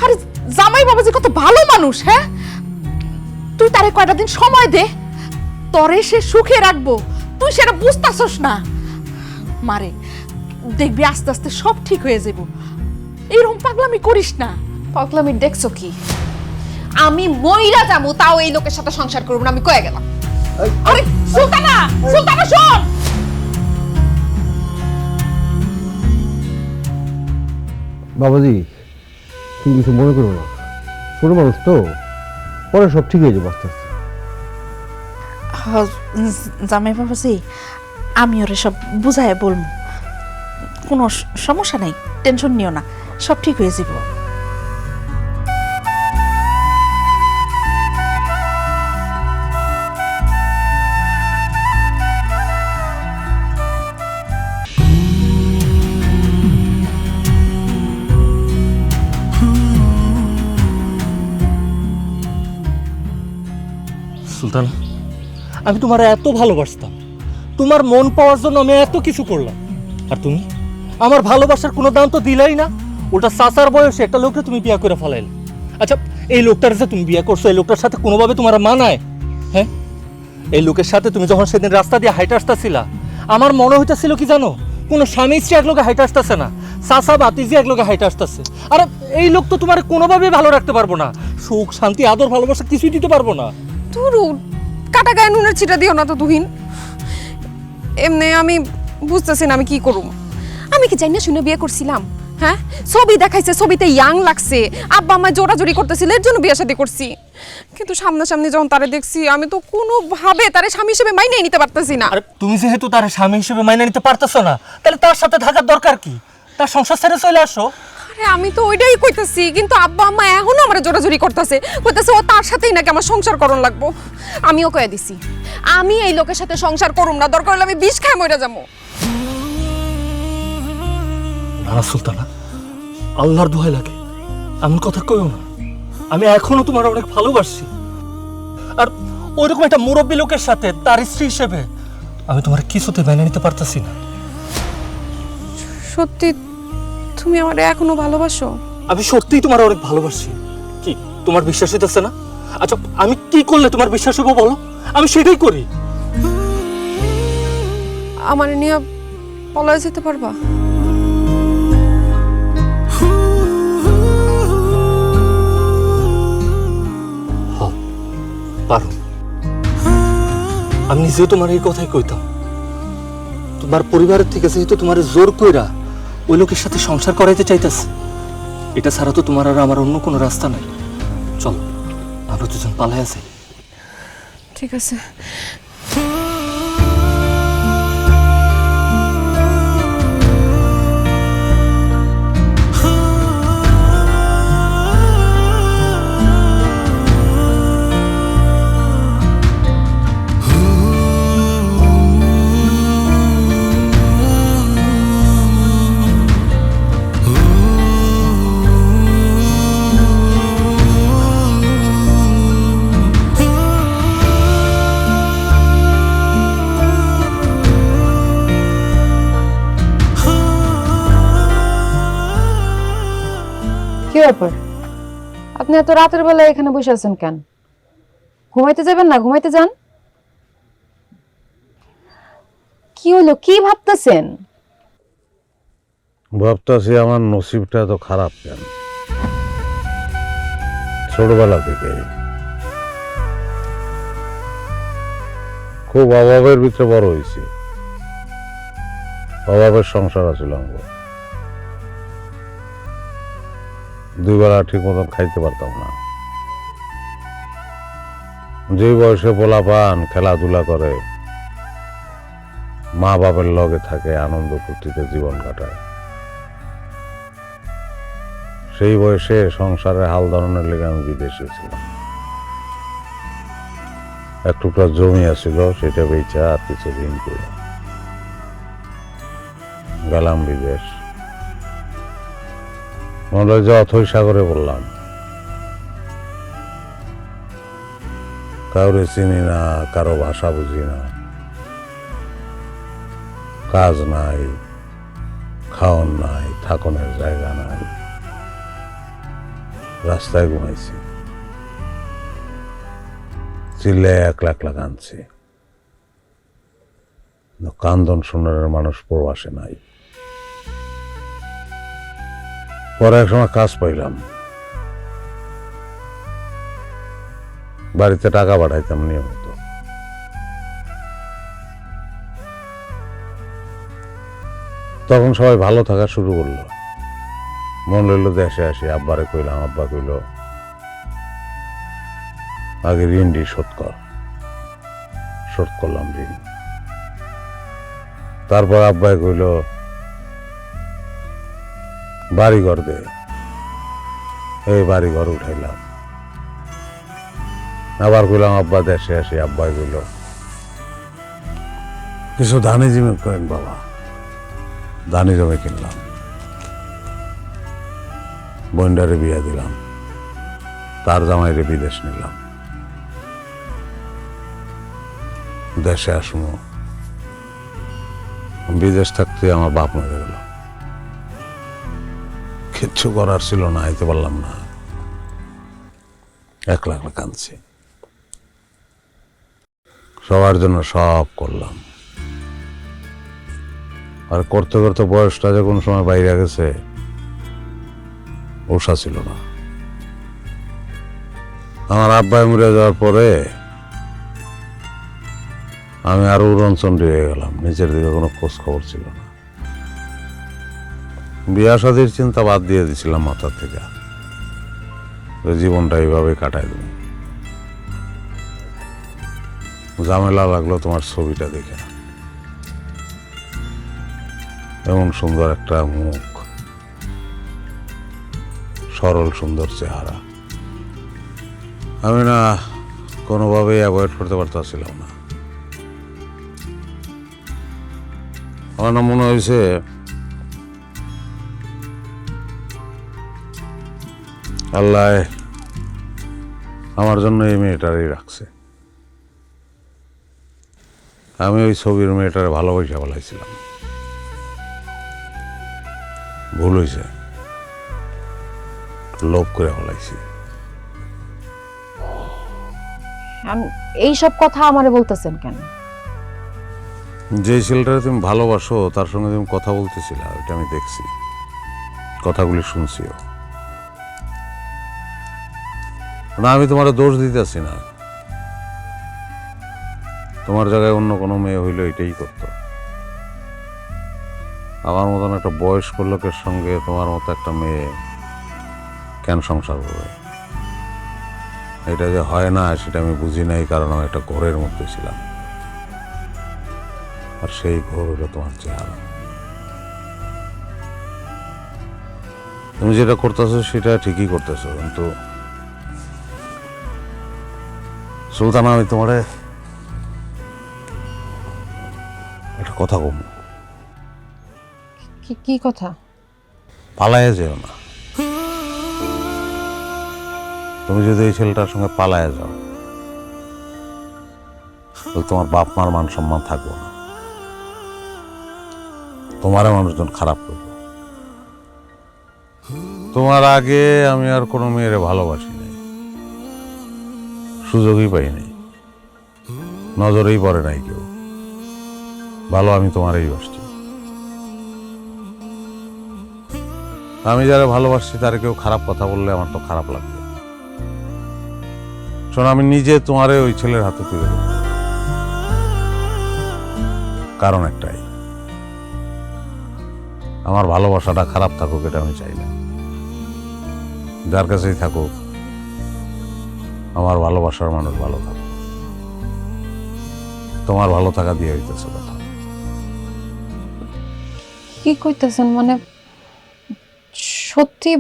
আরে জামাই বাবাজি কত ভালো মানুষ, হ্যাঁ? তুই তারে কয়টা দিন সময় দে, তরে সে সুখে রাখবো, তুই সেটা বুঝতাছস না। মারে দেখবি আস্তে আস্তে সব ঠিক হয়ে যাবো। এরকম পাগলামি করিস না। পাগলামি দেখছো কি? আমি মইরা যাবো, তাও এই লোকের সাথে সংসার করবো না, আমি কয়ে গেলাম। আরে সুলতানা, সুলতানা শোন। বাবাজি তুমি কিছু মনে করো না, ছোট মানুষ তো, পরে সব ঠিক হয়ে যাবে আস্তে আস্তে। জামাই বাবাজি আমি ওরে সব বুঝায় বলবো, কোনো সমস্যা নাই, টেনশন নিও না, সব ঠিক হয়ে যাব। সুলতানা, আমি তোমার এত ভালোবাসতাম, তোমার মন পাওয়ার জন্য আমি এত কিছু করলাম, আর তুমি আমার ভালোবাসার কোনো দাম তো দিলাই না। ওটা চাচার বয়সে একটা লোককে তুমি বিয়ে করে ফেলাইলে। আচ্ছা, এই লোকটার যে তুমি বিয়ে করছো, এই লোকটার সাথে কোনোভাবে তোমার মানায়? হ্যাঁ, এই লোকের সাথে তুমি যখন সেদিন রাস্তা দিয়ে হাইটে আসতেছিলা, আমার মনে হইতেছিল কি জানো, কোনো স্বামী স্ত্রী এক লোকে হাইটে আসতেছে না, চাচা বাতিজি এক লোকে হাইটে আসতেছে। আর এই লোক তো তোমার কোনোভাবেই ভালো রাখতে পারবো না, সুখ শান্তি আদর ভালোবাসা কিছুই দিতে পারবো না। তুরু কাটা গায়ে নুনের ছিটা দিও না তো তুহিন। এমনি আমি বুঝতেছি না আমি কি করুম। আমি কি জানি না শুনে বিয়ে করছিলাম? হ্যাঁ, ছবি দেখাইছে, ছবিতে ইয়াং লাগছে, আব্বা আমায় জোরাজোরি করতেছিল, এর জন্য বিয়ে শাদী করছি। কিন্তু সামনাসামনি যখন তারে দেখছি, আমি তো কোনোভাবে তারে স্বামী হিসেবে মাইনে নিতে পারতেছি না। আরে তুমি যেহেতু তার স্বামী হিসেবে মাইনে নিতে পারতেছো না, তাহলে তার সাথে থাকার দরকার কি? তার সংসার ছেড়ে চলে আসো। আরে আমি তো ওইটাই কইতেছি, কিন্তু আব্বা আম্মা এখনো আমার জোরাজোরি করতেছে, কইতেছে ও তার সাথেই নাকি আমার সংসার করণ লাগবো। আমিও কয়ে দিছি আমি এই লোকের সাথে সংসার করুম না, দরকার হলে আমি বিষ খায় মরে যাবো। না সুলতানা, আল্লাহর দোহাই লাগে, এমন কথা কইও না। আমি এখনো তোমার অনেক ভালোবাসি, আর ওইরকম একটা মুরব্বী লোকের সাথে তার স্ত্রী হিসেবে আমি তোমার কিছুতে মেনে নিতে পারতেছি না। সত্যি তুমি আমার এখনো ভালোবাসো? আমি সত্যিই তোমার অনেক ভালোবাসি। কি তোমার বিশ্বাস হইতেছে না? আচ্ছা, আমি কি করলে তোমার বিশ্বাস হইব বলো? আমি সেটাই করি। আমার নিয়ে পলায় যেতে পারবা? পারো। আমি নিজেও তোমার এই কথাই কইতাম। তোমার পরিবারের থেকে যেহেতু তোমার জোর কইরা ওই লোকের সাথে সংসার করাইতে চাইতেছে, এটা ছাড়া তো তোমার আর আমার অন্য কোনো রাস্তা নাই। চলো আমরা দুজন পালাই আছি। ঠিক আছে। কি ব্যাপার, আপনি এত রাতের বেলা এখানে বসে আছেন কেন? ঘুমাইতে যাবেন না? ঘুমাইতে যান। কি হলো, কি ভাবতেছেন? ভাবতেছি আমার নসিবটা এত খারাপ কেন। ছোটবেলা থেকে খুব অভাবের ভিতরে বড় হয়েছি। অভাবের সংসার আছিল আমার। দুই বেলা ঠিক মতন খাইতে পারতাম না। যে বয়সে পোলাপান খেলাধুলা করে, মা বাবার লগে থাকে, আনন্দ ফুর্তিতে জীবন কাটায়, সেই বয়সে সংসারের হাল ধরনের লেগে আমি বিদেশে ছিলাম। এক টুকরা জমি আছিল, সেটা বেচা আর কিছু ঋণ করে গেলাম বিদেশ। মনে হয় যে অথই সাগরে বললাম, কাউরে চিনি না, কারো ভাষা বুঝি না, কাজ নাই, খাওয়ান নাই, থাকনের জায়গা নাই, রাস্তায় ঘুমাইছি, চিল্লে একলা একলা কাঁদছি। কান্দন শোনার মানুষ প্রবাসে নাই। পরে এক সময় কাজ পাইলাম, বাড়িতে টাকা পাঠাইতাম নিয়মিত। তখন সবাই ভালো থাকা শুরু করলো। মন লইল দেশে আসি, আব্বারে কইলাম, আব্বা কইল আগে ঋণটি শোধ কর। শোধ করলাম ঋণ। তারপর আব্বাই কইল বাড়ি ঘর দে। এই বাড়ি ঘর উঠাইলাম। আবার কইলাম আব্বা দেশে আসি, আব্বাই কইল কিছু ধানি জমি করেন বাবা। ধানি জমি কিনলাম, বন্ডারে বিয়া দিলাম, তার জামাইরে বিদেশ নিলাম। দেশে আসবো, বিদেশ থাকতে আমার বাপ মরে গেল। কিচ্ছু করার ছিল না, আইতে পারলাম না, একলা একলা কাঁদছি। সবার জন্য সব করলাম, আর করতে করতে বয়সটা যে কোন সময় বাইরে গেছে ওষা ছিল না। আমার আব্বাই মরে যাওয়ার পরে আমি আরো উড়নচণ্ডী হয়ে গেলাম, নিজের দিকে কোনো খোঁজ খবর ছিল না। বিয়া শাদীর চিন্তা বাদ দিয়ে দিছিলাম মাথা থেকে, জীবনটা এইভাবে কাটাই দেব। ঝামেলা লাগলো তোমার ছবিটা দেখে। এমন সুন্দর একটা মুখ, সরল সুন্দর চেহারা, আমি না কোনোভাবেই অ্যাভয়েড করতে পারতেছিলাম না। আমার না মনে হয়েছে আল্লাহ আমার জন্য এই মেয়েটারই রাখছে। আমি ওই ছবির মেয়েটারে ভালোবাসা বলাইছিলাম, ভুল হয়েছে, লোভ করে বলাইছি। এইসব কথা আমারে বলতেছেন কেন? যে ছেলেটারে তুমি ভালোবাসো তার সঙ্গে তুমি কথা বলতেছিলে, ওইটা আমি দেখছি, কথাগুলি শুনছিও না। আমি তোমার দোষ দিতেছি না, তোমার জায়গায় অন্য কোনো মেয়ে হইলে এটাই করতো। আমার মতন একটা বয়স্ক লোকের সঙ্গে তোমার মতো একটা মেয়ে কেন সংসার করবে? এটা যে হয় না সেটা আমি বুঝি নাই, কারণ আমি একটা ঘোরের মধ্যে ছিলাম, আর সেই ঘোর হলো তোমার চেহারা। তুমি যেটা করতেছো সেটা ঠিকই করতেছো, কিন্তু সুলতানা আমি তোমার একটা কথা কম। কি কথা? পালাইয়া যেও না। তুমি যদি এই ছেলেটার সঙ্গে পালাইয়া যাও তাহলে তোমার বাপ মার মান সম্মান থাকবো না, তোমারও মানুষজন খারাপ করবে। তোমার আগে আমি আর কোনো মেয়েরে ভালোবাসি নাই, সুযোগই পাই নাই, নজরেই পড়ে নাই কেউ। ভালো আমি তোমারই বাসছি। আমি যারা ভালোবাসছি তারা কেউ খারাপ কথা বললে আমার তো খারাপ লাগবে। শোনো, আমি নিজে তোমারে ওই ছেলের হাতে তুলে দেব, কারণ একটাই, আমার ভালোবাসাটা খারাপ থাকুক এটা আমি চাই না। যার কাছেই থাকুক আমার ভালোবাসার মানুষ ভালো থাকুক। তোমার ভালো থাকা দিয়ে হইতেছে কথা। কি কইতেছেন? মানে সত্যি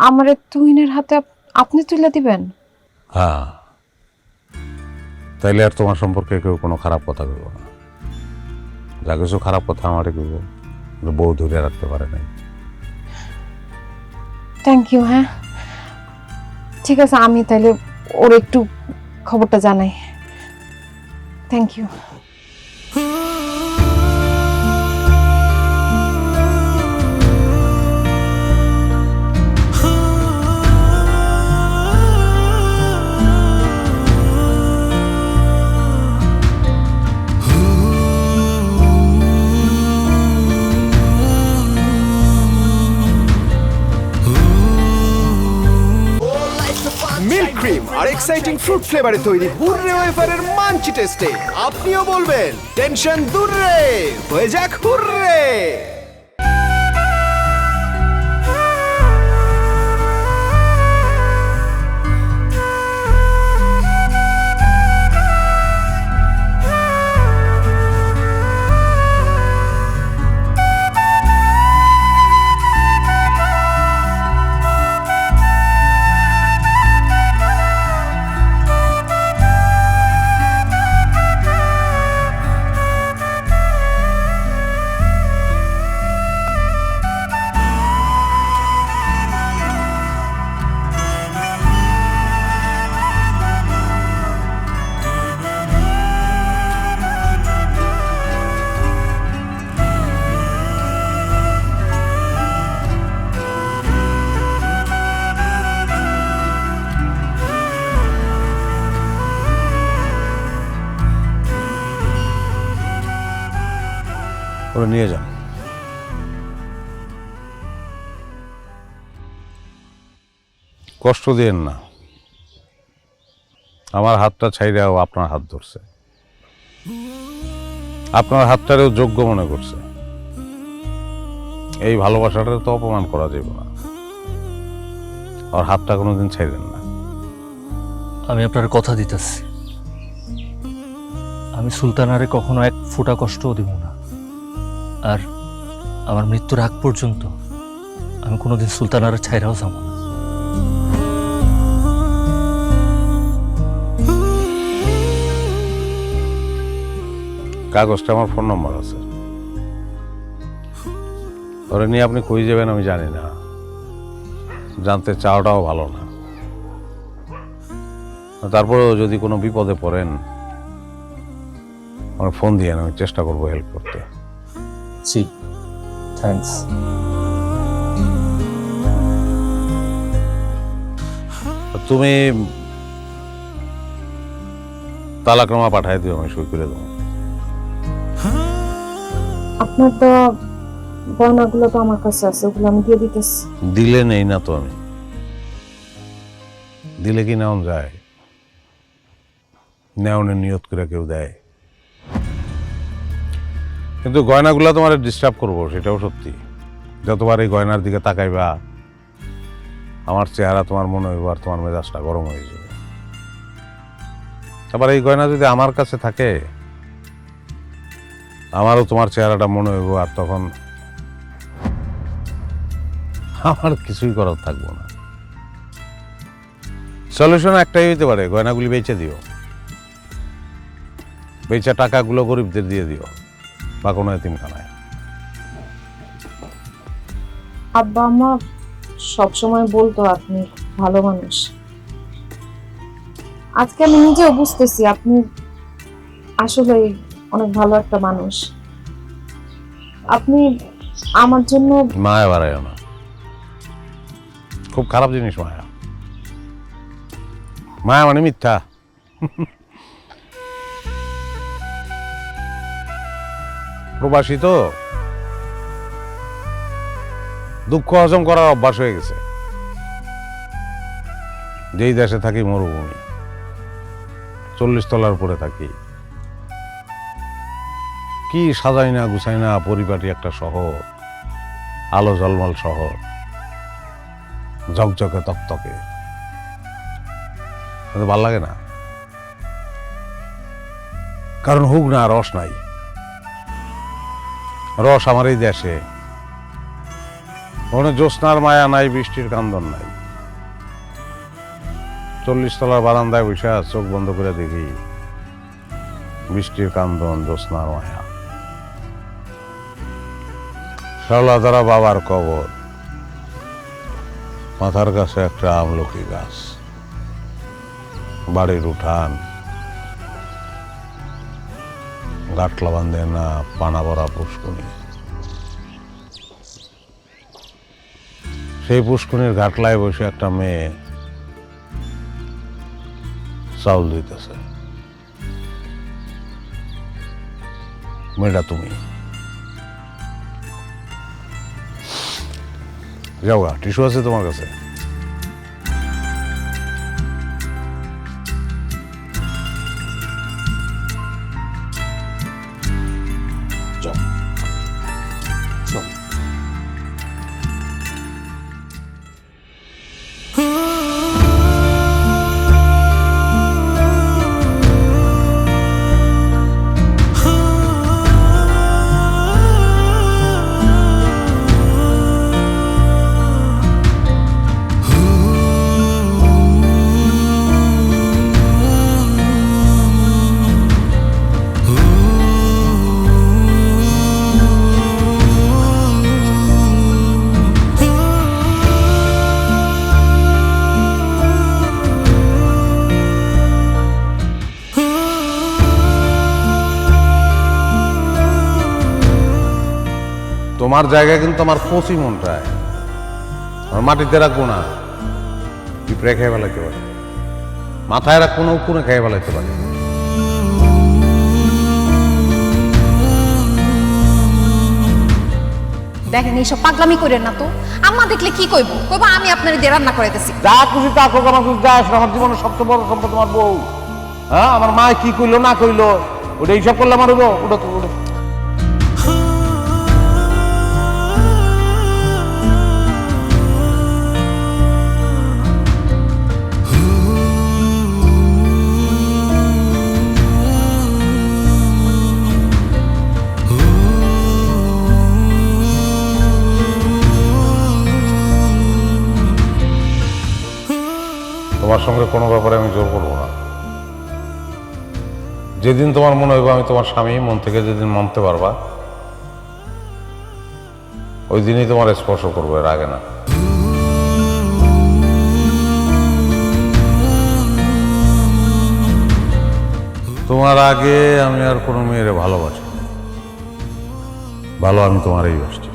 আমারে তুহিনের হাতে আপনি তুলে দিবেন? হ্যাঁ, তাইলে আর তোমার সম্পর্কে কেউ কোনো খারাপ কথা বলবো না। যা কিছু খারাপ কথা আমারে বলবো, বউ ধরে রাখতে পারে নাই। Thank you. হ্যাঁ ঠিক আছে, আমি তাইলে ওর একটু খবরটা জানাই। Thank you. মিল্ক ক্রিম আর এক্সাইটিং ফ্রুট ফ্লেভারে তৈরি হুররে ওয়েফারের মাঞ্চি টেস্টে আপনিও বলবেন টেনশন দূর রে, হয়ে যাক হুররে। ওরা নিয়ে যান। কষ্ট দিয়েন না, আমার হাতটা ছাইড়াও আপনার হাত ধরছে, আপনার হাতটারেও যোগ্য মনে করছে। এই ভালোবাসাটা তো অপমান করা যাবে না, আর হাতটা কোনোদিন ছাইড়েন না। আমি আপনার কথা দিতেছি, আমি সুলতানারে কখনো এক ফোঁটা কষ্টও দিব না, আর আমার মৃত্যুর আগ পর্যন্ত আমি কোনোদিন সুলতানারে ছাইরাও যাব না। কাগজটা আমার ফোন নম্বর আছে, ওরা নিয়ে আপনি কই যাবেন আমি জানি না, জানতে চাওয়াটাও ভালো না। তারপরেও যদি কোনো বিপদে পড়েন আমার ফোন দিয়ে আমি চেষ্টা করবো হেল্প করতে। জি, থ্যাঙ্কস। তুমি তালাকনামা পাঠাই দিও, আমি সই করে দেবো। আপনার দেওয়া গয়নাগুলো তো আমার কাছে আছে, ওগুলো আমি দিয়ে দিতেছি। দিলে নেই না তো, আমি দিলে কি নেওয়া যায়? নেওয়ানের নিয়ত করে কেউ দেয়? কিন্তু গয়নাগুলো তোমার ডিস্টার্ব করবো, সেটাও সত্যি। যতবার এই গয়নার দিকে তাকাইবা আমার চেহারা তোমার মনে হইব, আর তোমার মেজাজটা গরম হয়ে যাবে। আবার এই গয়না যদি আমার কাছে থাকে আমারও তোমার চেহারাটা মনে হইব, আর তখন আমার কিছুই করার থাকবো না। সলিউশন একটাই হইতে পারে, গয়নাগুলি বেচে দিও, বেচা টাকাগুলো গরিবদের দিয়ে দিও বা কোনো এতিমখানায়। আব্বা আম্মা সবসময় বলতো আপনি ভালো মানুষ। আজকে আমি নিজেও বুঝতেছি আপনি আসলে অনেক ভালো একটা মানুষ। আপনি আমার জন্য মায়া বাড়ায় না, খুব খারাপ জিনিস মায়া। মায়া মানে মিথ্যা। প্রবাসী তো দুঃখ হজম করার অভ্যাস হয়ে গেছে। যেই দেশে থাকি মরুভূমি, 40 তলার উপরে থাকি, কি সাজাই না গুছাই না পরিপাটি একটা শহর, আলো ঝলমল শহর, ঝকঝকে তকতকে, ভাল লাগে না। কারণ হুক না, রস নাই। রস আমার এই দেশে, ওখানে জ্যোৎস্নার মায়া নাই, বৃষ্টির কান্দন নাই। 40 তলার বারান্দায় বসে চোখ বন্ধ করে দেখি বৃষ্টির কান্দন, জ্যোৎস্নার মায়া। শাওলাধারা বাবার কবর, মাথার কাছে একটা আমলকি গাছ, বাড়ির উঠান, গাটলা বান্ধে না পানা ভরা পুষ্কুনি। সেই পুষ্কুনির ঘাটলায় বসে একটা মেয়ে চাউল দিতেছে। মেয়েটা তুমি। যাও গা, টিস্যু আছে তোমার কাছে? তোমার জায়গায় কিন্তু আমার পচি মনটায়, আমার মাটিতে রাখবো না, পিঁপড়ে খেয়ে ফেলাইতে পারে, মাথায় রাখবো না, উপরে খেয়ে ফেলাইতে পারে। দেখেন এইসব পাগলামি করেন না তো, আম্মা দেখলে কি কইব? কইব আমি আপনার দিয়ে রান্না করে দিছি। যা খুশি তা হোক, আমার খুশি যায়, আমার জীবনের সবচেয়ে বড় সম্পদ তোমার বউ। হ্যাঁ, আমার মা কি কইলো না কইলো ওটা এইসব করলে আমার হইব? ওটা তো ওটা তোমার সঙ্গে কোনো ব্যাপারে আমি জোর করবো না। যেদিন তোমার মনে হইব আমি তোমার স্বামী, মন থেকে যেদিন মানতে পারবা, ওই দিনই তোমার স্পর্শ করবো, এর আগে না। তোমার আগে আমি আর কোনো মেয়েরে ভালোবাসি, ভালো আমি তোমারই বাসছি।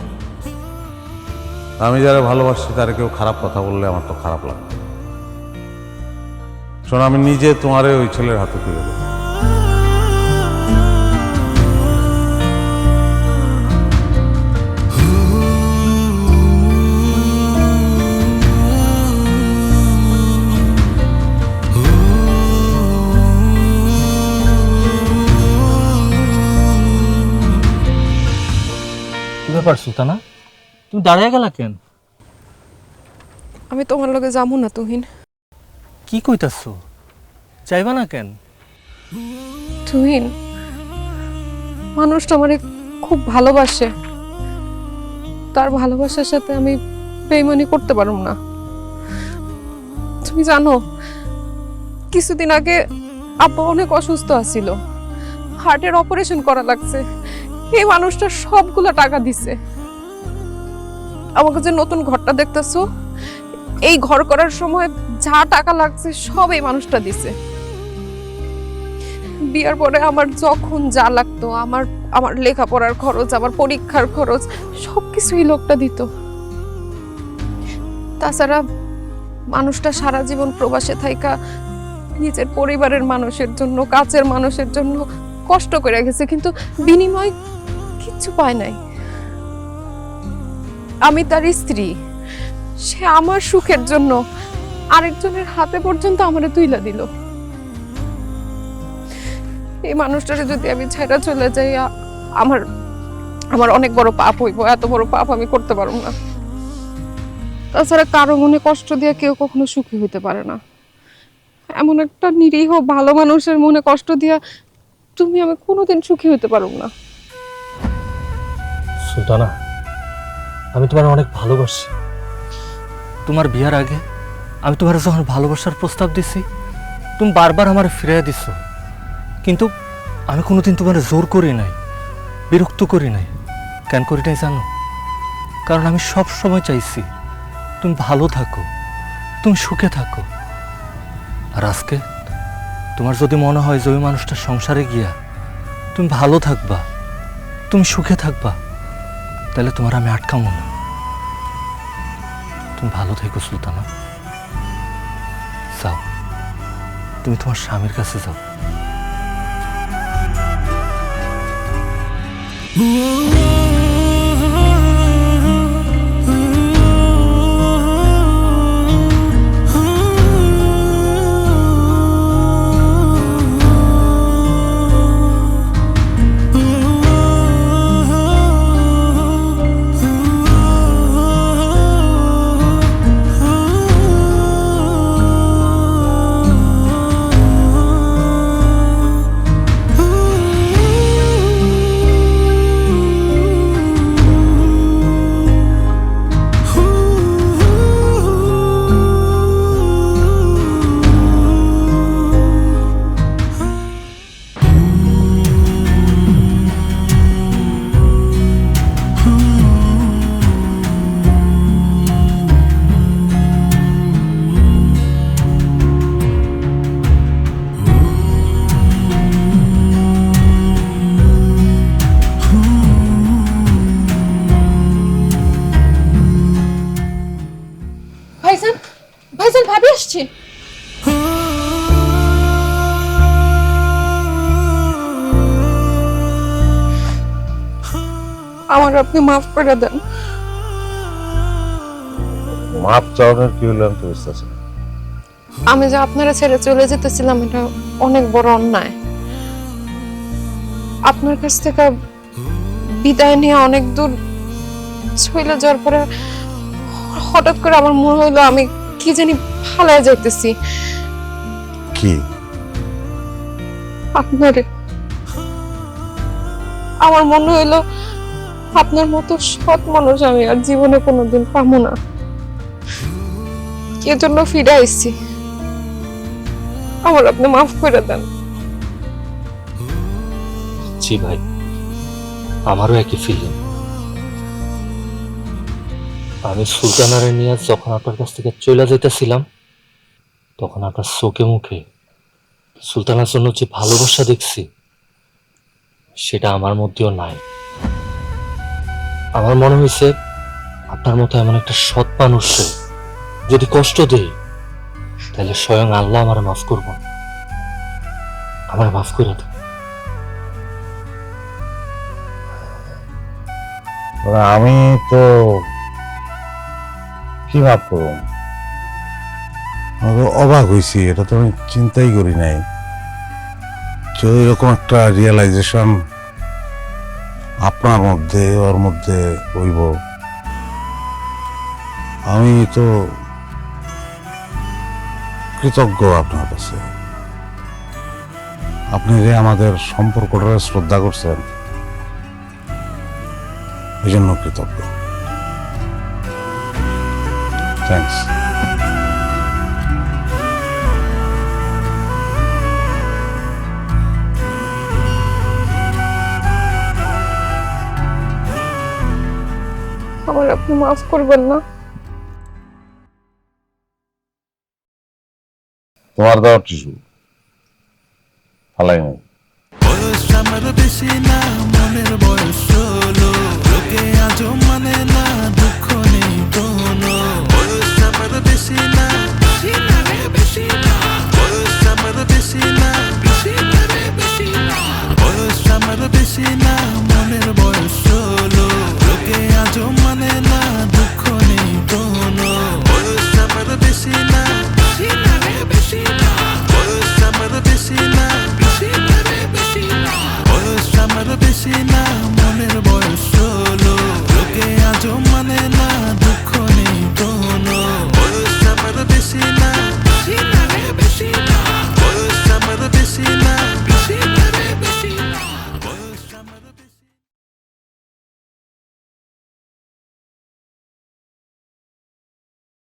আমি যারা ভালোবাসছি তারা কেউ খারাপ কথা বললে আমার তো খারাপ লাগে। শোনো, আমি নিজে তোমারে ওই ছেলের হাতে তুলে দেবো। কি ব্যাপার সুলতানা, তুমি দাঁড়িয়ে গেলা কেন? আমি তোমার লগে যাবো না তুহিন। কি কইতাছো? চাইবা না কেন? তুহিন, মানুষটা আমারে খুব ভালোবাসে, তার ভালোবাসার সাথে আমি বেইমানি করতে পারব না। তুমি জানো, কিছুদিন আগে আব্বা অনেক অসুস্থ আছিল, হার্টের অপারেশন করা লাগছে। এই মানুষটা সবগুলা টাকা দিছে। আমাকে যে নতুন ঘরটা দেখতেছো, এই ঘর করার সময় যা টাকা লাগছে সব এই মানুষটা দিছে। বিয়ার পরে আমার যখন যা লাগতো, আমার লেখাপড়ার খরচ, আমার পরীক্ষার খরচ, সবকিছু এই লোকটা দিত। তাছাড়া মানুষটা সারা জীবন প্রবাসে থাইকা নিজের পরিবারের মানুষের জন্য, কাছের মানুষের জন্য কষ্ট করে গেছে, কিন্তু বিনিময় কিচ্ছু পায় নাই। আমি তার স্ত্রী, সে আমার সুখের জন্য আরেকজনের হাতে পর্যন্ত আমারে তুইলা দিল। এই মানুষটারে যদি আমি ছাইড়া চলে যাই, আমার অনেক বড় পাপ হইব। এত বড় পাপ আমি করতে পারব না। তাছাড়া কারো মনে কষ্ট দিয়ে কেউ কখনো সুখী হইতে পারে না। এমন একটা নিরীহ ভালো মানুষের মনে কষ্ট দিয়া তুমি আমি কোনোদিন সুখী হইতে পারব না। সুলতানা, আমি তোমার অনেক ভালোবাসি। তোমার বিয়ার আগে আমি তোমার যখন ভালোবাসার প্রস্তাব দিছি, তুমি বারবার আমার ফিরিয়ে দিছো, কিন্তু আমি কোনোদিন তোমার জোর করি নাই, বিরক্ত করি নাই। কেন করি নাই জানো? কারণ আমি সব সময় চাইছি তুমি ভালো থাকো, তুমি সুখে থাকো। আর আজকে তোমার যদি মনে হয় যে ওই মানুষটার সংসারে গিয়া তুমি ভালো থাকবা, তুমি সুখে থাকবা, তাহলে তোমার আমি আটকামো না। তুমি ভালো থেকো সুলতানা, যাও, তুমি তোমার স্বামীর কাছে যাও। আসছি। আমার আপনি মাফ করে দেন। মাপ চাওয়ার কি হলো আমি তো বুঝতেছি না। আমি যে আপনারা ছেড়ে চলে যেতেছিলাম এটা অনেক বড় অন্যায়। আপনার কাছ থেকে বিদায় নিয়ে অনেক দূর চলে যাওয়ার পরে হঠাৎ করে আমার মনে হইলো আমি কি জানি ফালায় যাইতেছি। কি? আপনারে আমার মনে হইলো আপনার মতো সৎ মানুষ আমি আর জীবনে কোনোদিন পাবো না, এজন্য ফিরে আইছি। আমার আপনি মাফ করে দেন। জি ভাই, আমারও একই ফিলিং। আমি সুলতানারে নিয়ে যখন আপনার কাছ থেকে চলে যেতেছিলাম তখন আপনার চোখে মুখে সুলতানার জন্য যে ভালোবাসা দেখছি সেটা আমার মধ্যেও নাই। আমার মনে হয়েছে আপনার মতো এমন একটা সৎ মানুষকে যদি কষ্ট দেই তাহলে স্বয়ং আল্লাহ আমার মাফ করব। আমার মাফ করে দেন। আমি তো কি মাপ করব, অবাক হয়েছি, এটা তো আমি চিন্তাই করি নাই। যদি এরকম একটা রিয়েলাইজেশন আপনার মধ্যে ওর মধ্যে হইব, আমি তো কৃতজ্ঞ আপনার কাছে। আপনি যে আমাদের সম্পর্কটা শ্রদ্ধা করছেন এই জন্য কৃতজ্ঞ। থ্যাংকস। আমার আপনি মাফ করবেন না। তোমার দেওয়ার টিস্যু ফালাই নাই। বয়স আমার বেশি না, মনের বয়স 16, লোকে আজও মানে না, দুঃখ নেই কোনো। বয়স আমার বেশি না, বেশি না, বয়স আমার বেশি না, বেশি না, বয়স আমার বেশি না, মনের বয়স 16, লোকে আজও মানে না, দুঃখ নেই কোনো। বয়স আমার বেশি না, বেশি না, বয়স আমার বেশি না, বয়স আমার বেশি না, মনের বয়স 16, লোকে আজও মানে না, দুঃখ নেই কোনো। বয়স আমার বেশি না।